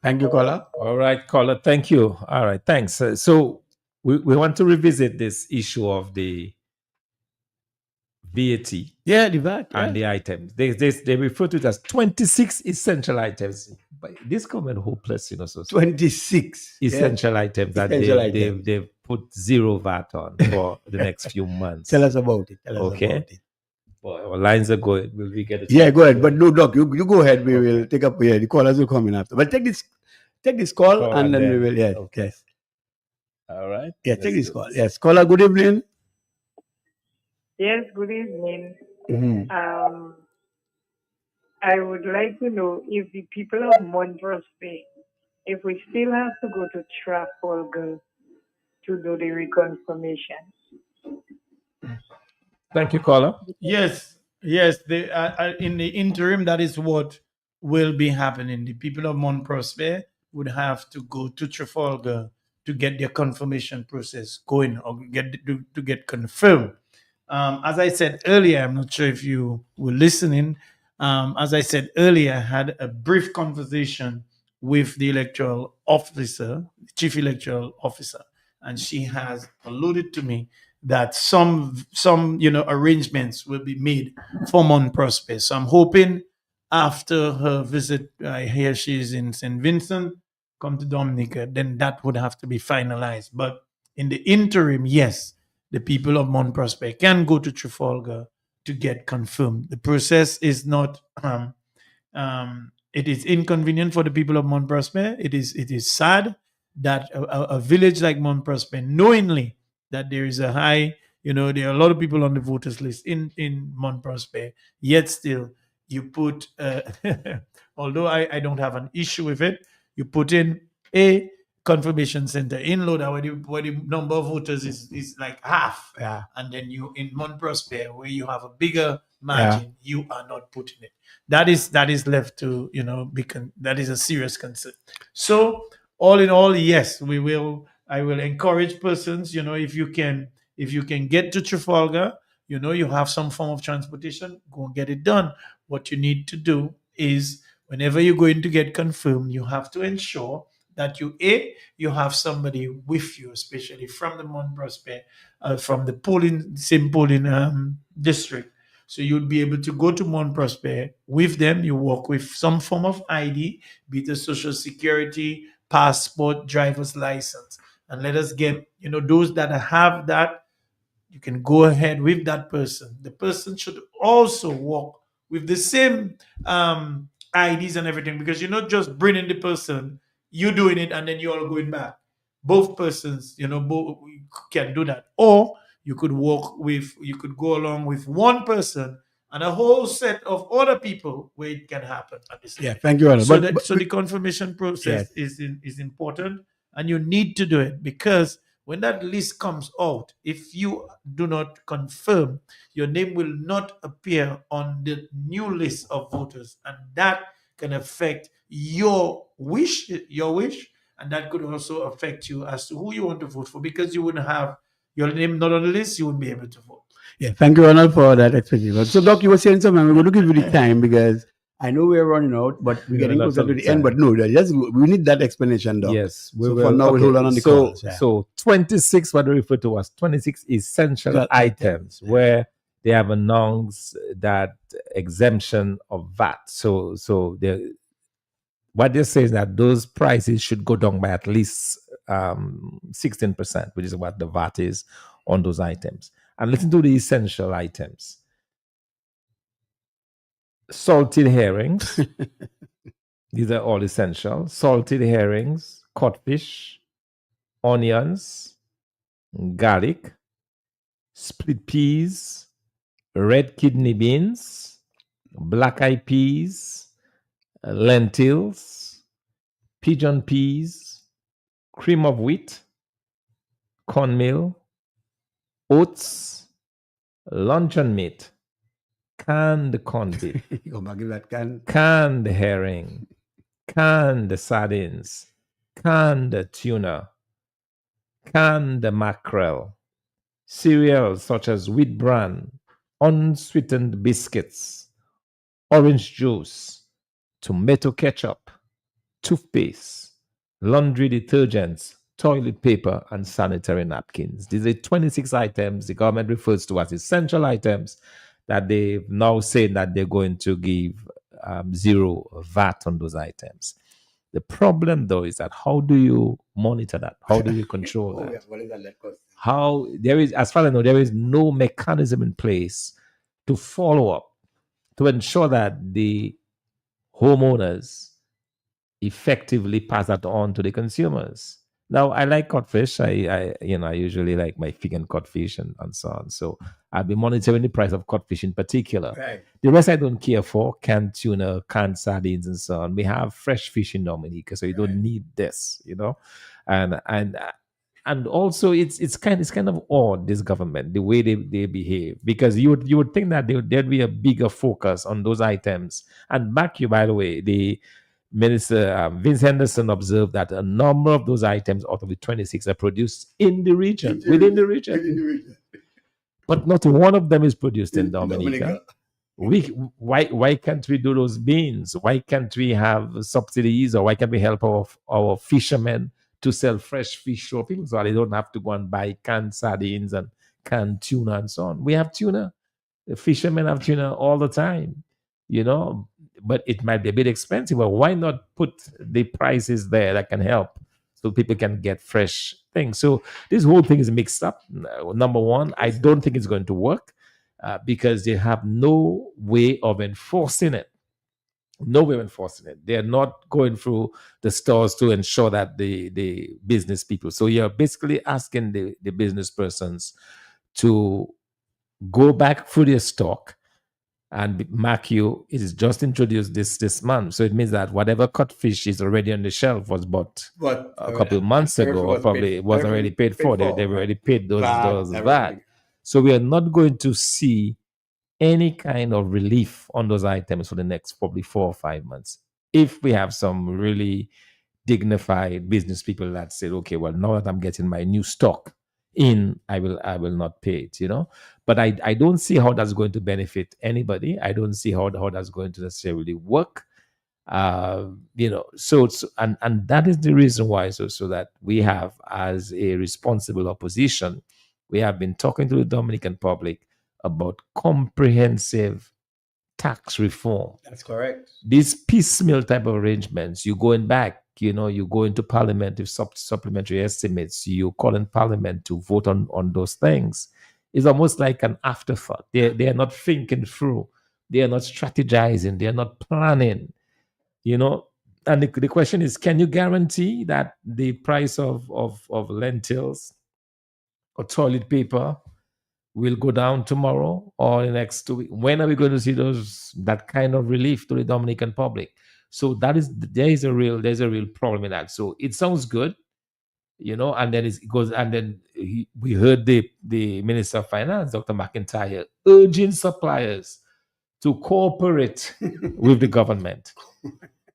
Speaker 1: Thank you, caller.
Speaker 3: All right, caller. Thank you. All right, thanks. So we want to revisit this issue of the VAT
Speaker 1: Yeah, the VAT.
Speaker 3: and the items. They refer to it as 26 essential items. But this comment hopeless, so
Speaker 1: 26
Speaker 3: essential items that
Speaker 1: Essential items.
Speaker 3: they've put zero VAT on for the next few months.
Speaker 1: Tell us about it.
Speaker 3: Okay.
Speaker 1: About it.
Speaker 3: Well, our lines are going. Will we get it?
Speaker 1: Yeah, go ahead. But no, Doc, you go ahead. We will take up. Yeah, the callers will come in after. But take this call,
Speaker 3: Call
Speaker 1: and
Speaker 3: and
Speaker 1: then we
Speaker 3: then-
Speaker 1: will. Yeah,
Speaker 3: okay.
Speaker 1: yes,
Speaker 3: All right.
Speaker 1: yeah.
Speaker 3: Let's
Speaker 1: Take this
Speaker 3: do
Speaker 1: call.
Speaker 3: this.
Speaker 1: Yes, caller. Good evening.
Speaker 7: Yes, good evening.
Speaker 1: Mhm.
Speaker 7: I would like to know if the people of Montrose Bay, if we still have to go to Trafalgar to do the reconfirmation.
Speaker 3: Thank you, caller.
Speaker 2: Yes, in the interim, that is what will be happening. The people of Mont Prosper would have to go to Trafalgar to get their confirmation process going or to get confirmed. As I said earlier, I'm not sure if you were listening. As I said earlier, I had a brief conversation with the electoral officer, chief electoral officer, and she has alluded to me that some arrangements will be made for Mont Prosper. So I'm hoping after her visit, I hear she's in St. Vincent, come to Dominica, then that would have to be finalized. But in the interim, yes, the people of Mont Prosper can go to Trafalgar to get confirmed. The process is not. It is inconvenient for the people of Mont Prosper. It is sad that a village like Mont Prosper, knowingly that there is a high, there are a lot of people on the voters list in Mont Prosper, yet still you put, although I don't have an issue with it, you put in a confirmation center in Loda where the number of voters is like half.
Speaker 1: Yeah.
Speaker 2: And then you in Mont Prosper where you have a bigger margin, you are not putting it. That is left to, that is a serious concern. So all in all, yes, I will encourage persons, if you can get to Trafalgar, you have some form of transportation, go and get it done. What you need to do is whenever you're going to get confirmed, you have to ensure that you have somebody with you, especially from the Mont Prosper, from the same polling district. So you'll be able to go to Mont Prosper with them. You walk with some form of ID, be it a social security, passport, driver's license. And let us get, those that have that, you can go ahead with that person. The person should also walk with the same IDs and everything, because you're not just bringing the person, you doing it, and then you all going back. Both persons, both can do that. Or you could go along with one person and a whole set of other people where it can happen at the same
Speaker 1: Yeah,
Speaker 2: time.
Speaker 1: thank you, Ronald.
Speaker 2: So the confirmation process is important, and you need to do it, because when that list comes out, if you do not confirm, your name will not appear on the new list of voters, and that can affect your wish, and that could also affect you as to who you want to vote for, because you wouldn't have your name not on the list, you wouldn't be able to vote.
Speaker 1: Yeah, thank you, Ronald, for that explanation. So, Doc, you were saying something. We're going to give you the time because I know we're running out, but we're getting
Speaker 3: lots
Speaker 1: closer
Speaker 3: of
Speaker 1: to the end. But
Speaker 3: time.
Speaker 1: no, we need that explanation, Doc.
Speaker 3: Yes,
Speaker 1: So for now, we'll hold on the
Speaker 3: so,
Speaker 1: calls, yeah.
Speaker 3: So 26, what we refer to as 26 essential
Speaker 1: Got
Speaker 3: items, where they have announced that exemption of VAT. So what they say is that those prices should go down by at least 16%, which is what the VAT is on those items. And listen to the essential items. Salted herrings. These are all essential. Salted herrings, codfish, onions, garlic, split peas, red kidney beans, black eyed peas, lentils, pigeon peas, cream of wheat, cornmeal, oats, luncheon meat, canned corned beef,
Speaker 1: Go back in that can.
Speaker 3: canned herring, canned sardines, canned tuna, canned mackerel, cereals such as wheat bran, unsweetened biscuits, orange juice, tomato ketchup, toothpaste, laundry detergents, toilet paper, and sanitary napkins. These are 26 items the government refers to as essential items that they've now said that they're going to give zero VAT on those items. The problem, though, is that how do you monitor that? How do you control that?
Speaker 1: Yeah, what is that cost?
Speaker 3: How there is, as far as I know, there is no mechanism in place to follow up to ensure that the homeowners effectively pass that on to the consumers. Now, I like codfish. I usually like my vegan codfish and so on. So I'll be monitoring the price of codfish in particular.
Speaker 1: Right.
Speaker 3: The rest I don't care for: canned tuna, canned sardines, and so on. We have fresh fish in Dominica, so you don't need this, and also it's kind of odd, this government, the way they behave, because you would think that there'd be a bigger focus on those items. And back you, by the way, the Minister Vince Henderson observed that a number of those items out of the 26 are produced in the region, within the region, but not one of them is produced in Dominica. Why can't we do those beans? Why can't we have subsidies, or why can't we help our fishermen to sell fresh fish to people so they don't have to go and buy canned sardines and canned tuna and so on? We have tuna. The fishermen have tuna all the time, but it might be a bit expensive. But why not put the prices there that can help so people can get fresh things? So this whole thing is mixed up. Number one, I don't think it's going to work because they have no way of enforcing it. No way of enforcing it. They're not going through the stores to ensure that the business people. So you're basically asking the business persons to go back through their stock. And mark you, it is just introduced this month. So it means that whatever codfish is already on the shelf was bought a couple of months ago, or probably was already paid for. They've already paid those VAT. So we are not going to see any kind of relief on those items for the next probably 4 or 5 months. If we have some really dignified business people that said, okay, well, now that I'm getting my new stock in, I will not pay it, But I don't see how that's going to benefit anybody. I don't see how that's going to necessarily work. So and that is the reason why, so that we have, as a responsible opposition, we have been talking to the Dominican public about comprehensive tax reform.
Speaker 1: That's correct.
Speaker 3: These piecemeal type of arrangements, you going back, you go into parliament with supplementary estimates, you call in parliament to vote on those things. is almost like an afterthought. They are not thinking through. They are not strategizing. They are not planning. You know, and the question is, can you guarantee that the price of lentils or toilet paper will go down tomorrow or the next 2 weeks? When are we going to see that kind of relief to the Dominican public? So there's a real problem in that. So it sounds good, you know, and then it goes, and then we heard the Minister of Finance, Dr. McIntyre, urging suppliers to cooperate with the government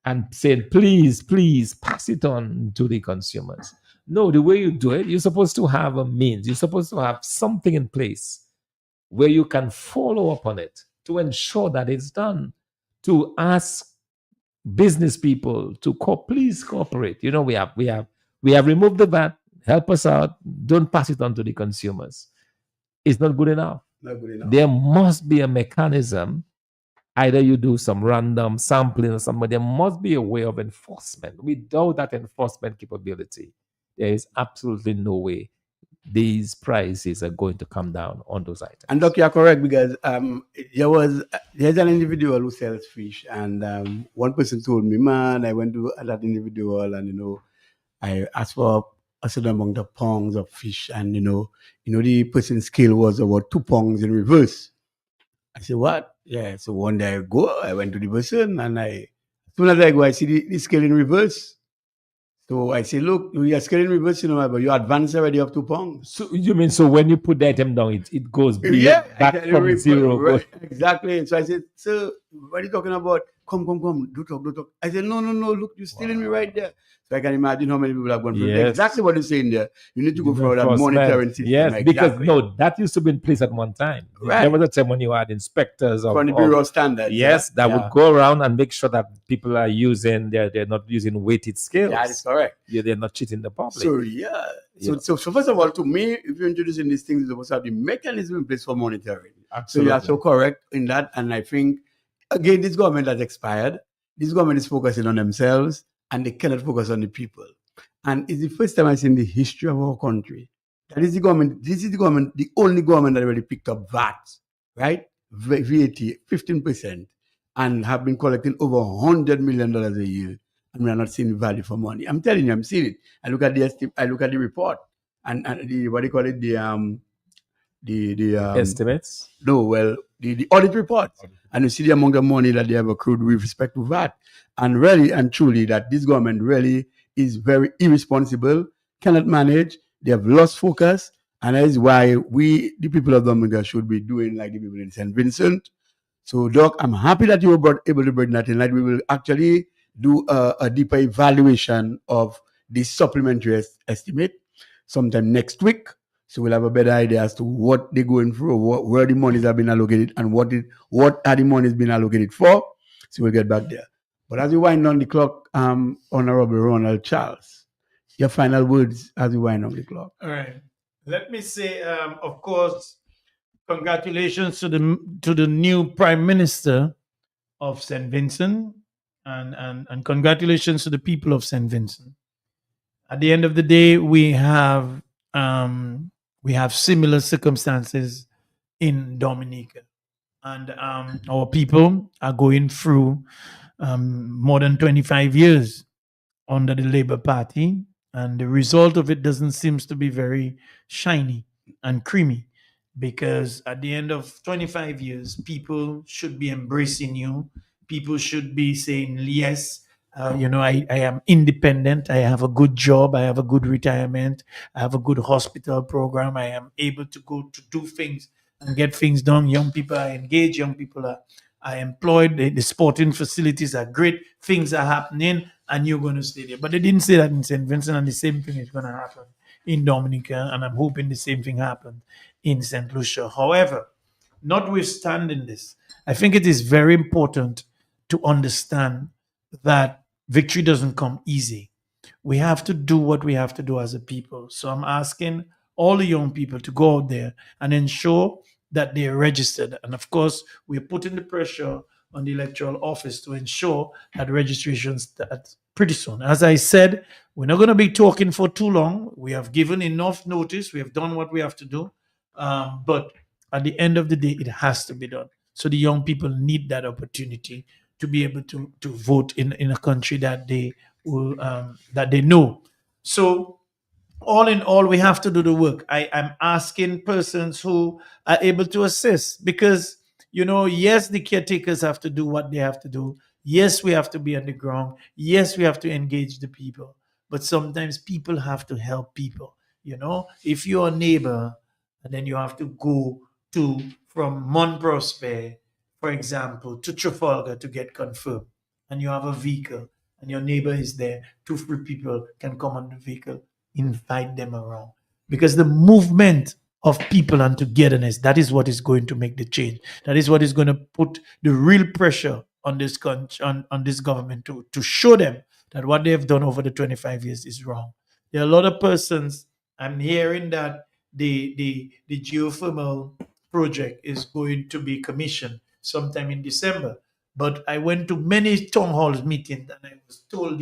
Speaker 3: and saying, please pass it on to the consumers. No, the way you do it, you're supposed to have a means. You're supposed to have something in place where you can follow up on it to ensure that it's done, to ask business people to please cooperate. You know, we have removed the VAT. Help us out. Don't pass it on to the consumers. It's not good enough.
Speaker 1: Not good enough.
Speaker 3: There must be a mechanism. Either you do some random sampling or something, but there must be a way of enforcement. Without that enforcement capability, there is absolutely no way these prices are going to come down on those items.
Speaker 1: And Doc, you're correct, because there's an individual who sells fish, and one person told me, man, I went to that individual, and you know, I asked for a certain amount of pounds of fish, and you know, the person's scale was about 2 pounds in reverse. I said, what? Yeah. So one day I went to the person, and as soon as I go, I see the scale in reverse. So I say, look, you are scaling reverse, you know, but you advance already up 2 pounds.
Speaker 3: So you mean, so when you put the item down, it goes back from zero?
Speaker 1: Right, exactly. So I said, sir, what are you talking about? Come, do talk. I said, no, look, you're stealing me right there. So I can imagine how many people have gone through exactly what you're saying there. You need to go for that monitoring system.
Speaker 3: Yes,
Speaker 1: exactly.
Speaker 3: Because no, that used to be in place at one time.
Speaker 1: Right.
Speaker 3: There was a time when you had inspectors
Speaker 1: from the Bureau of Standards.
Speaker 3: Yes, that would go around and make sure that people are they're not using weighted scales.
Speaker 1: That is correct.
Speaker 3: Yeah, they're not cheating the public.
Speaker 1: So, so first of all, to me, if you're introducing these things, you're supposed to have the mechanism in place for monitoring.
Speaker 3: Absolutely.
Speaker 1: So you are so correct in that. And I think, again, this government has expired. This government is focusing on themselves, and they cannot focus on the people. And it's the first time I've seen in the history of our country that is the government, the only government that already picked up VAT, right? VAT, 15%, and have been collecting over $100 million a year. And we are not seeing value for money. I'm telling you, I'm seeing it. I look at the report, and the what do you call it? The
Speaker 3: estimates?
Speaker 1: No, well, the audit report. And you see the amount of money that they have accrued with respect to that. And really and truly, that this government really is very irresponsible, cannot manage. They have lost focus. And that is why we, the people of Dominica, should be doing like the people in St. Vincent. So, Doc, I'm happy that you were able to bring that in. Like, we will actually do a deeper evaluation of the supplementary estimate sometime next week. So we'll have a better idea as to what they're going through, where the monies have been allocated, and what are the monies being allocated for. So we'll get back there. But as we wind on the clock, Honorable Ronald Charles, your final words as we wind on the clock.
Speaker 2: All right. Let me say, of course, congratulations to the new Prime Minister of St. Vincent, and congratulations to the people of St. Vincent. At the end of the day, we have similar circumstances in Dominica, and our people are going through more than 25 years under the Labour Party, and the result of it doesn't seem to be very shiny and creamy, because at the end of 25 years, people should be embracing you. People should be saying, yes, I am independent. I have a good job. I have a good retirement. I have a good hospital program. I am able to go to do things and get things done. Young people are engaged. Young people are employed. The sporting facilities are great. Things are happening, and you're going to stay there. But they didn't say that in St. Vincent, and the same thing is going to happen in Dominica, and I'm hoping the same thing happens in St. Lucia. However, notwithstanding this, I think it is very important to understand that victory doesn't come easy. We have to do what we have to do as a people. So I'm asking all the young people to go out there and ensure that they're registered. And of course, we're putting the pressure on the electoral office to ensure that registration starts pretty soon. As I said, we're not going to be talking for too long. We have given enough notice. We have done what we have to do. But at the end of the day, it has to be done. So the young people need that opportunity to be able to vote in a country that they will that they know. So all in all, we have to do the work. I'm asking persons who are able to assist because, yes, the caretakers have to do what they have to do. Yes, we have to be on the ground. Yes, we have to engage the people. But sometimes people have to help people. If you're a neighbor and then you have to go to from Mont Prosper, for example, to Trafalgar to get confirmed, and you have a vehicle and your neighbor is there, 2 3 people can come on the vehicle, invite them around, because the movement of people and togetherness, that is what is going to make the change. That is what is going to put the real pressure on this country, on this government to show them that what they have done over the 25 years is wrong. There are a lot of persons. I'm hearing that the geothermal project is going to be commissioned sometime in December. But I went to many town halls meetings and I was told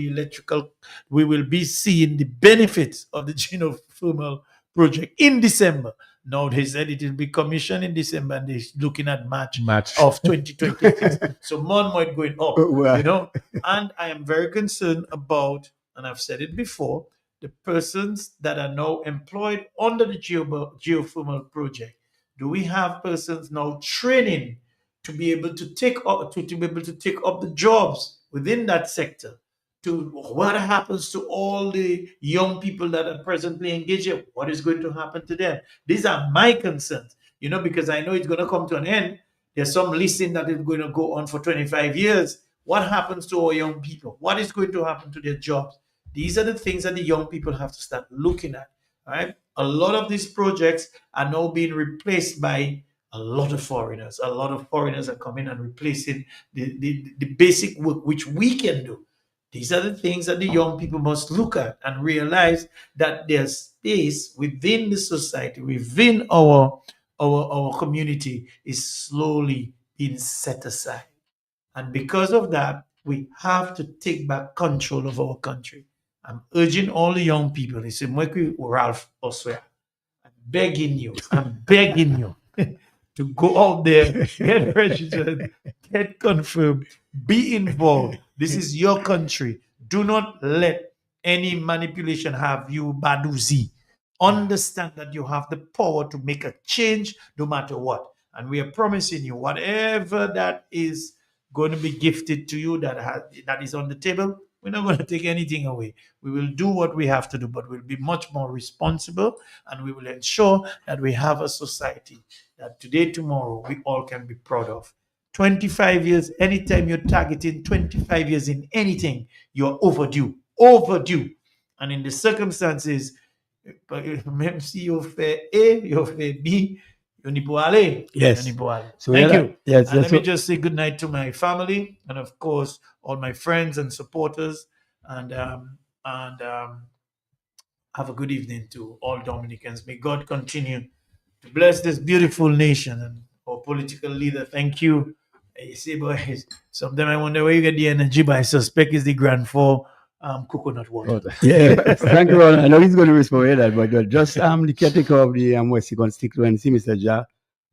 Speaker 2: we will be seeing the benefits of the geothermal project in December. Now they said it will be commissioned in December and they're looking at March of 2026. So more might going up,
Speaker 1: Well,
Speaker 2: And I am very concerned about, and I've said it before, the persons that are now employed under the geothermal project. Do we have persons now training to be able to take up to be able to take up the jobs within that sector? To what happens to all the young people that are presently engaged? What is going to happen to them? These are my concerns, because I know it's going to come to an end. There's some listing that is going to go on for 25 years. What happens to our young people? What is going to happen to their jobs? These are the things that the young people have to start looking at. Right? A lot of these projects are now being replaced by a lot of foreigners. A lot of foreigners are coming and replacing the basic work which we can do. These are the things that the young people must look at and realize that there's space within the society, within our community is slowly being set aside. And because of that, we have to take back control of our country. I'm urging all the young people, it's Mwekwi Ralph Oswea, I'm begging you to go out there, get registered, get confirmed, be involved. This is your country. Do not let any manipulation have you baduzi. Understand that you have the power to make a change no matter what. And we are promising you whatever that is going to be gifted to you that is on the table, we're not going to take anything away. We will do what we have to do, but we'll be much more responsible and we will ensure that we have a society that today, tomorrow, we all can be proud of. 25 years, anytime you're targeting 25 years in anything, you're overdue. Overdue. And in the circumstances, même si you fais A, you fais B, you need to aller.
Speaker 1: Yes.
Speaker 2: You need to aller.
Speaker 1: So
Speaker 2: Thank
Speaker 1: yeah,
Speaker 2: you.
Speaker 1: yes,
Speaker 2: And
Speaker 1: that's
Speaker 2: let me
Speaker 1: what-
Speaker 2: just say good night to my family and, of course, all my friends and supporters. And have a good evening to all Dominicans. May God continue to bless this beautiful nation and our political leader. Thank you. You see, boys, sometimes I wonder where you get the energy, but I suspect it's the Grand Four coconut water.
Speaker 1: Yeah, thank you. I know he's going to respond to that, but just the caretaker of the West constituency, Mr. Ja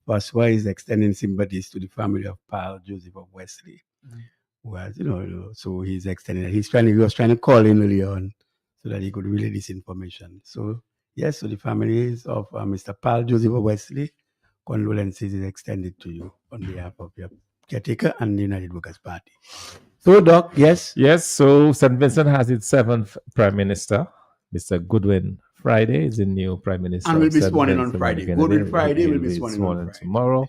Speaker 1: Paswa, is extending sympathies to the family of Paul Joseph of Wesley. Who has, so he's extending. He was trying to call in early on so that he could relay this information. So yes, so the families of Mr. Paul Joseph of Wesley, condolences is extended to you on behalf of your caretaker and the United Workers' Party. So, Doc, yes.
Speaker 3: Yes, so St. Vincent has its 7th Prime Minister. Mr. Goodwin Friday is the new Prime Minister.
Speaker 1: And will
Speaker 3: of
Speaker 1: be
Speaker 3: St.
Speaker 1: sworn in on
Speaker 3: Vincent
Speaker 1: Friday.
Speaker 3: and the
Speaker 1: Goodwin
Speaker 3: Grenadines.
Speaker 1: Friday will
Speaker 3: He'll
Speaker 1: be sworn in on Friday.
Speaker 3: tomorrow.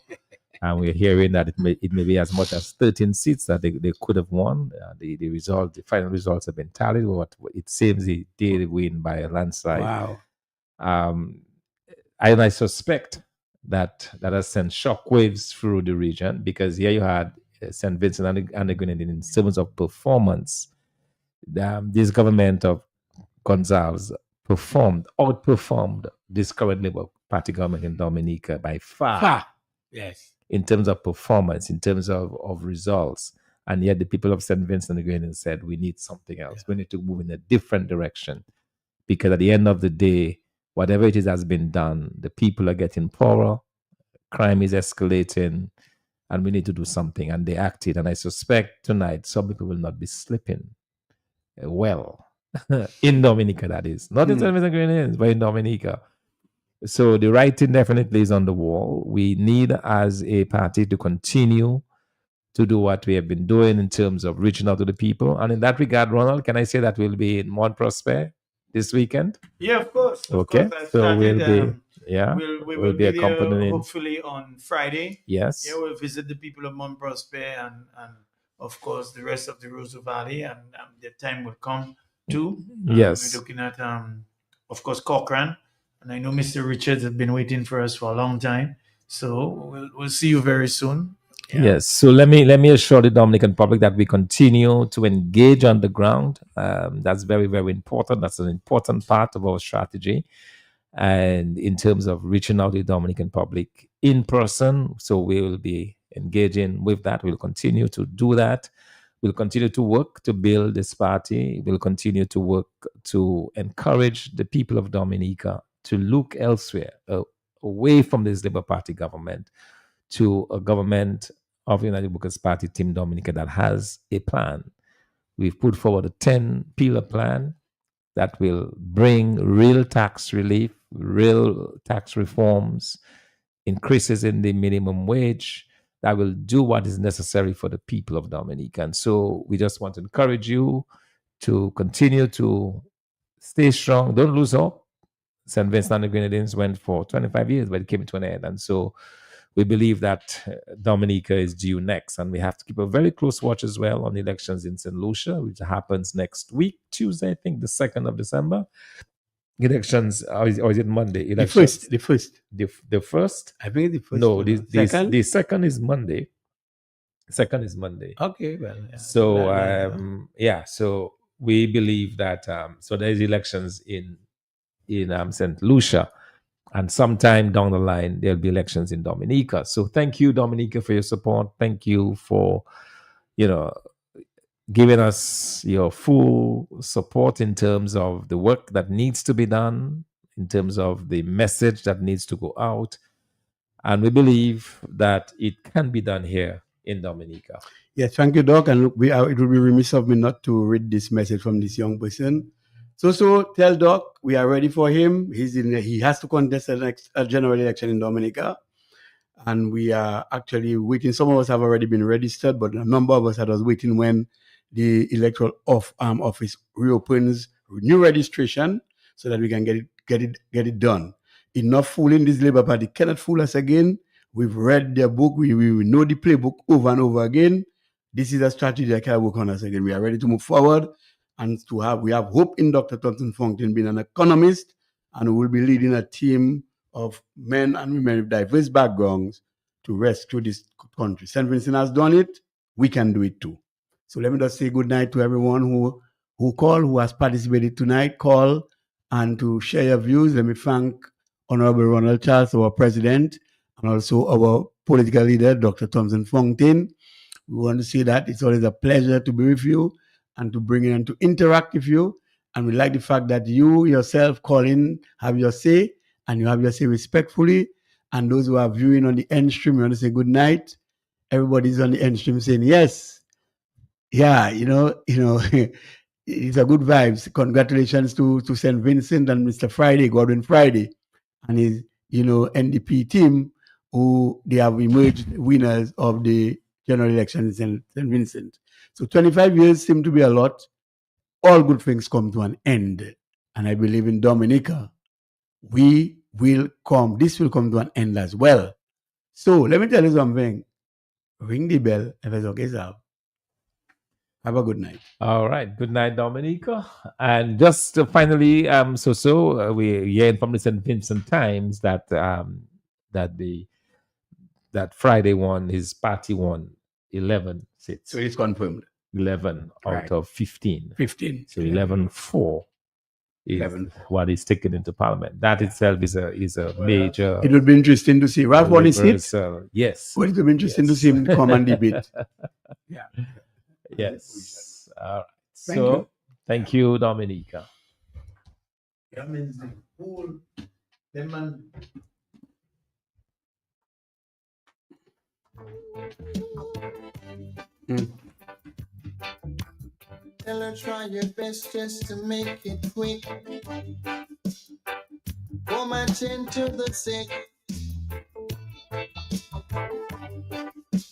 Speaker 3: And we're hearing that it may be as much as 13 seats that they could have won. The final results have been tallied. What it seems they did win by a landslide.
Speaker 1: Wow.
Speaker 3: I suspect that has sent shockwaves through the region, because here you had St. Vincent and the Grenadines in terms of performance. This government of Gonzalez outperformed this current Labour Party government in Dominica by far.
Speaker 1: Yes.
Speaker 3: In terms of performance, in terms of results. And yet the people of St. Vincent and the Grenadines said, we need something else. We need to move in a different direction. Because at the end of the day, whatever it is has been done. The people are getting poorer, crime is escalating, and we need to do something. And they acted. And I suspect tonight some people will not be sleeping well in Dominica, that is. Not in St. Vincent and Grenadines, but in Dominica. So the writing definitely is on the wall. We need, as a party, to continue to do what we have been doing in terms of reaching out to the people. And in that regard, Ronald, can I say that we'll be in Mont Prosper this weekend?
Speaker 2: Yeah, of course.
Speaker 3: Okay.
Speaker 2: I've
Speaker 3: So
Speaker 2: started,
Speaker 3: we'll be,
Speaker 2: we
Speaker 3: we'll
Speaker 2: will
Speaker 3: be
Speaker 2: be there
Speaker 3: accompanying.
Speaker 2: hopefully on Friday.
Speaker 3: Yes.
Speaker 2: Yeah, we'll visit the people of Mont Prosper and of course the rest of the Roseau Valley, and the time will come too.
Speaker 3: Yes.
Speaker 2: We're looking at of course Cochrane, and I know Mr. Richards has been waiting for us for a long time. So we'll see you very soon. Yeah.
Speaker 3: Yes. So let me assure the Dominican public that we continue to engage on the ground. That's very, very important. That's an important part of our strategy. And in terms of reaching out to the Dominican public in person, so we will be engaging with that. We'll continue to do that. We'll continue to work to build this party. We'll continue to work to encourage the people of Dominica to look elsewhere, away from this Labour Party government, to a government of the United Workers' Party, Team Dominica, that has a plan. We've put forward a 10-pillar plan that will bring real tax relief, real tax reforms, increases in the minimum wage, that will do what is necessary for the people of Dominica. And so we just want to encourage you to continue to stay strong. Don't lose hope. St. Vincent and the Grenadines went for 25 years, but it came to an end. And so we believe that Dominica is due next. And we have to keep a very close watch as well on the elections in St. Lucia, which happens next week, Tuesday, I think, the 2nd of December. Elections, or is it Monday? Elections,
Speaker 1: The first.
Speaker 3: the first?
Speaker 1: I think the first.
Speaker 3: No,
Speaker 1: second.
Speaker 3: the second is Monday. Second is Monday.
Speaker 1: Okay, well. Yeah.
Speaker 3: So so we believe that so there's elections in St. Lucia, and sometime down the line there'll be elections in Dominica. So thank you, Dominica, for your support. Thank you for giving us your full support in terms of the work that needs to be done, in terms of the message that needs to go out. And we believe that it can be done here in Dominica.
Speaker 1: Yes, thank you, Doc. And it would be remiss of me not to read this message from this young person. So tell Doc we are ready for him. He has to contest a general election in Dominica. And we are actually waiting. Some of us have already been registered, but a number of us are just waiting when the electoral office reopens new registration so that we can get it done. Enough fooling. This Labour Party cannot fool us again. We've read their book. We know the playbook over and over again. This is a strategy that can work on us again. We are ready to move forward, and we have hope in Dr. Thompson Fontaine being an economist, and we will be leading a team of men and women with diverse backgrounds to rescue this country. St. Vincent has done it. We can do it too. So let me just say good night to everyone who called, who has participated tonight, and to share your views. Let me thank Honorable Ronald Charles, our president, and also our political leader, Dr. Thompson Fontaine. We want to say that it's always a pleasure to be with you and to bring in and to interact with you. And we like the fact that you yourself call in, have your say, and you have your say respectfully. And those who are viewing on the end stream, we want to say good night. Everybody's on the end stream saying yes. Yeah, it's a good vibes. Congratulations to St. Vincent and Mr. Friday, Godwin Friday, and his NDP team, who they have emerged winners of the general elections in St. Vincent. So 25 years seem to be a lot. All good things come to an end. And I believe in Dominica, this will come to an end as well. So let me tell you something. Ring the bell if it's okay, sir. Have a good night.
Speaker 3: All right. Good night, Dominica. And just finally, we're hearing from the St. Vincent Times that that Friday won, his party won 11 seats.
Speaker 1: So it's confirmed.
Speaker 3: 11 out of 15.
Speaker 1: 15.
Speaker 3: So 11-4 is what is taken into Parliament. That itself is a major.
Speaker 1: It would be interesting to see. Ralph won his seat.
Speaker 3: Yes.
Speaker 1: Well, it would be interesting to see him come and debate. Yeah.
Speaker 3: Yes. All right. Thank you, Dominica.
Speaker 2: That means the whole Them man.
Speaker 8: Tell her try your best just to make it quick. Go my chin to the sick.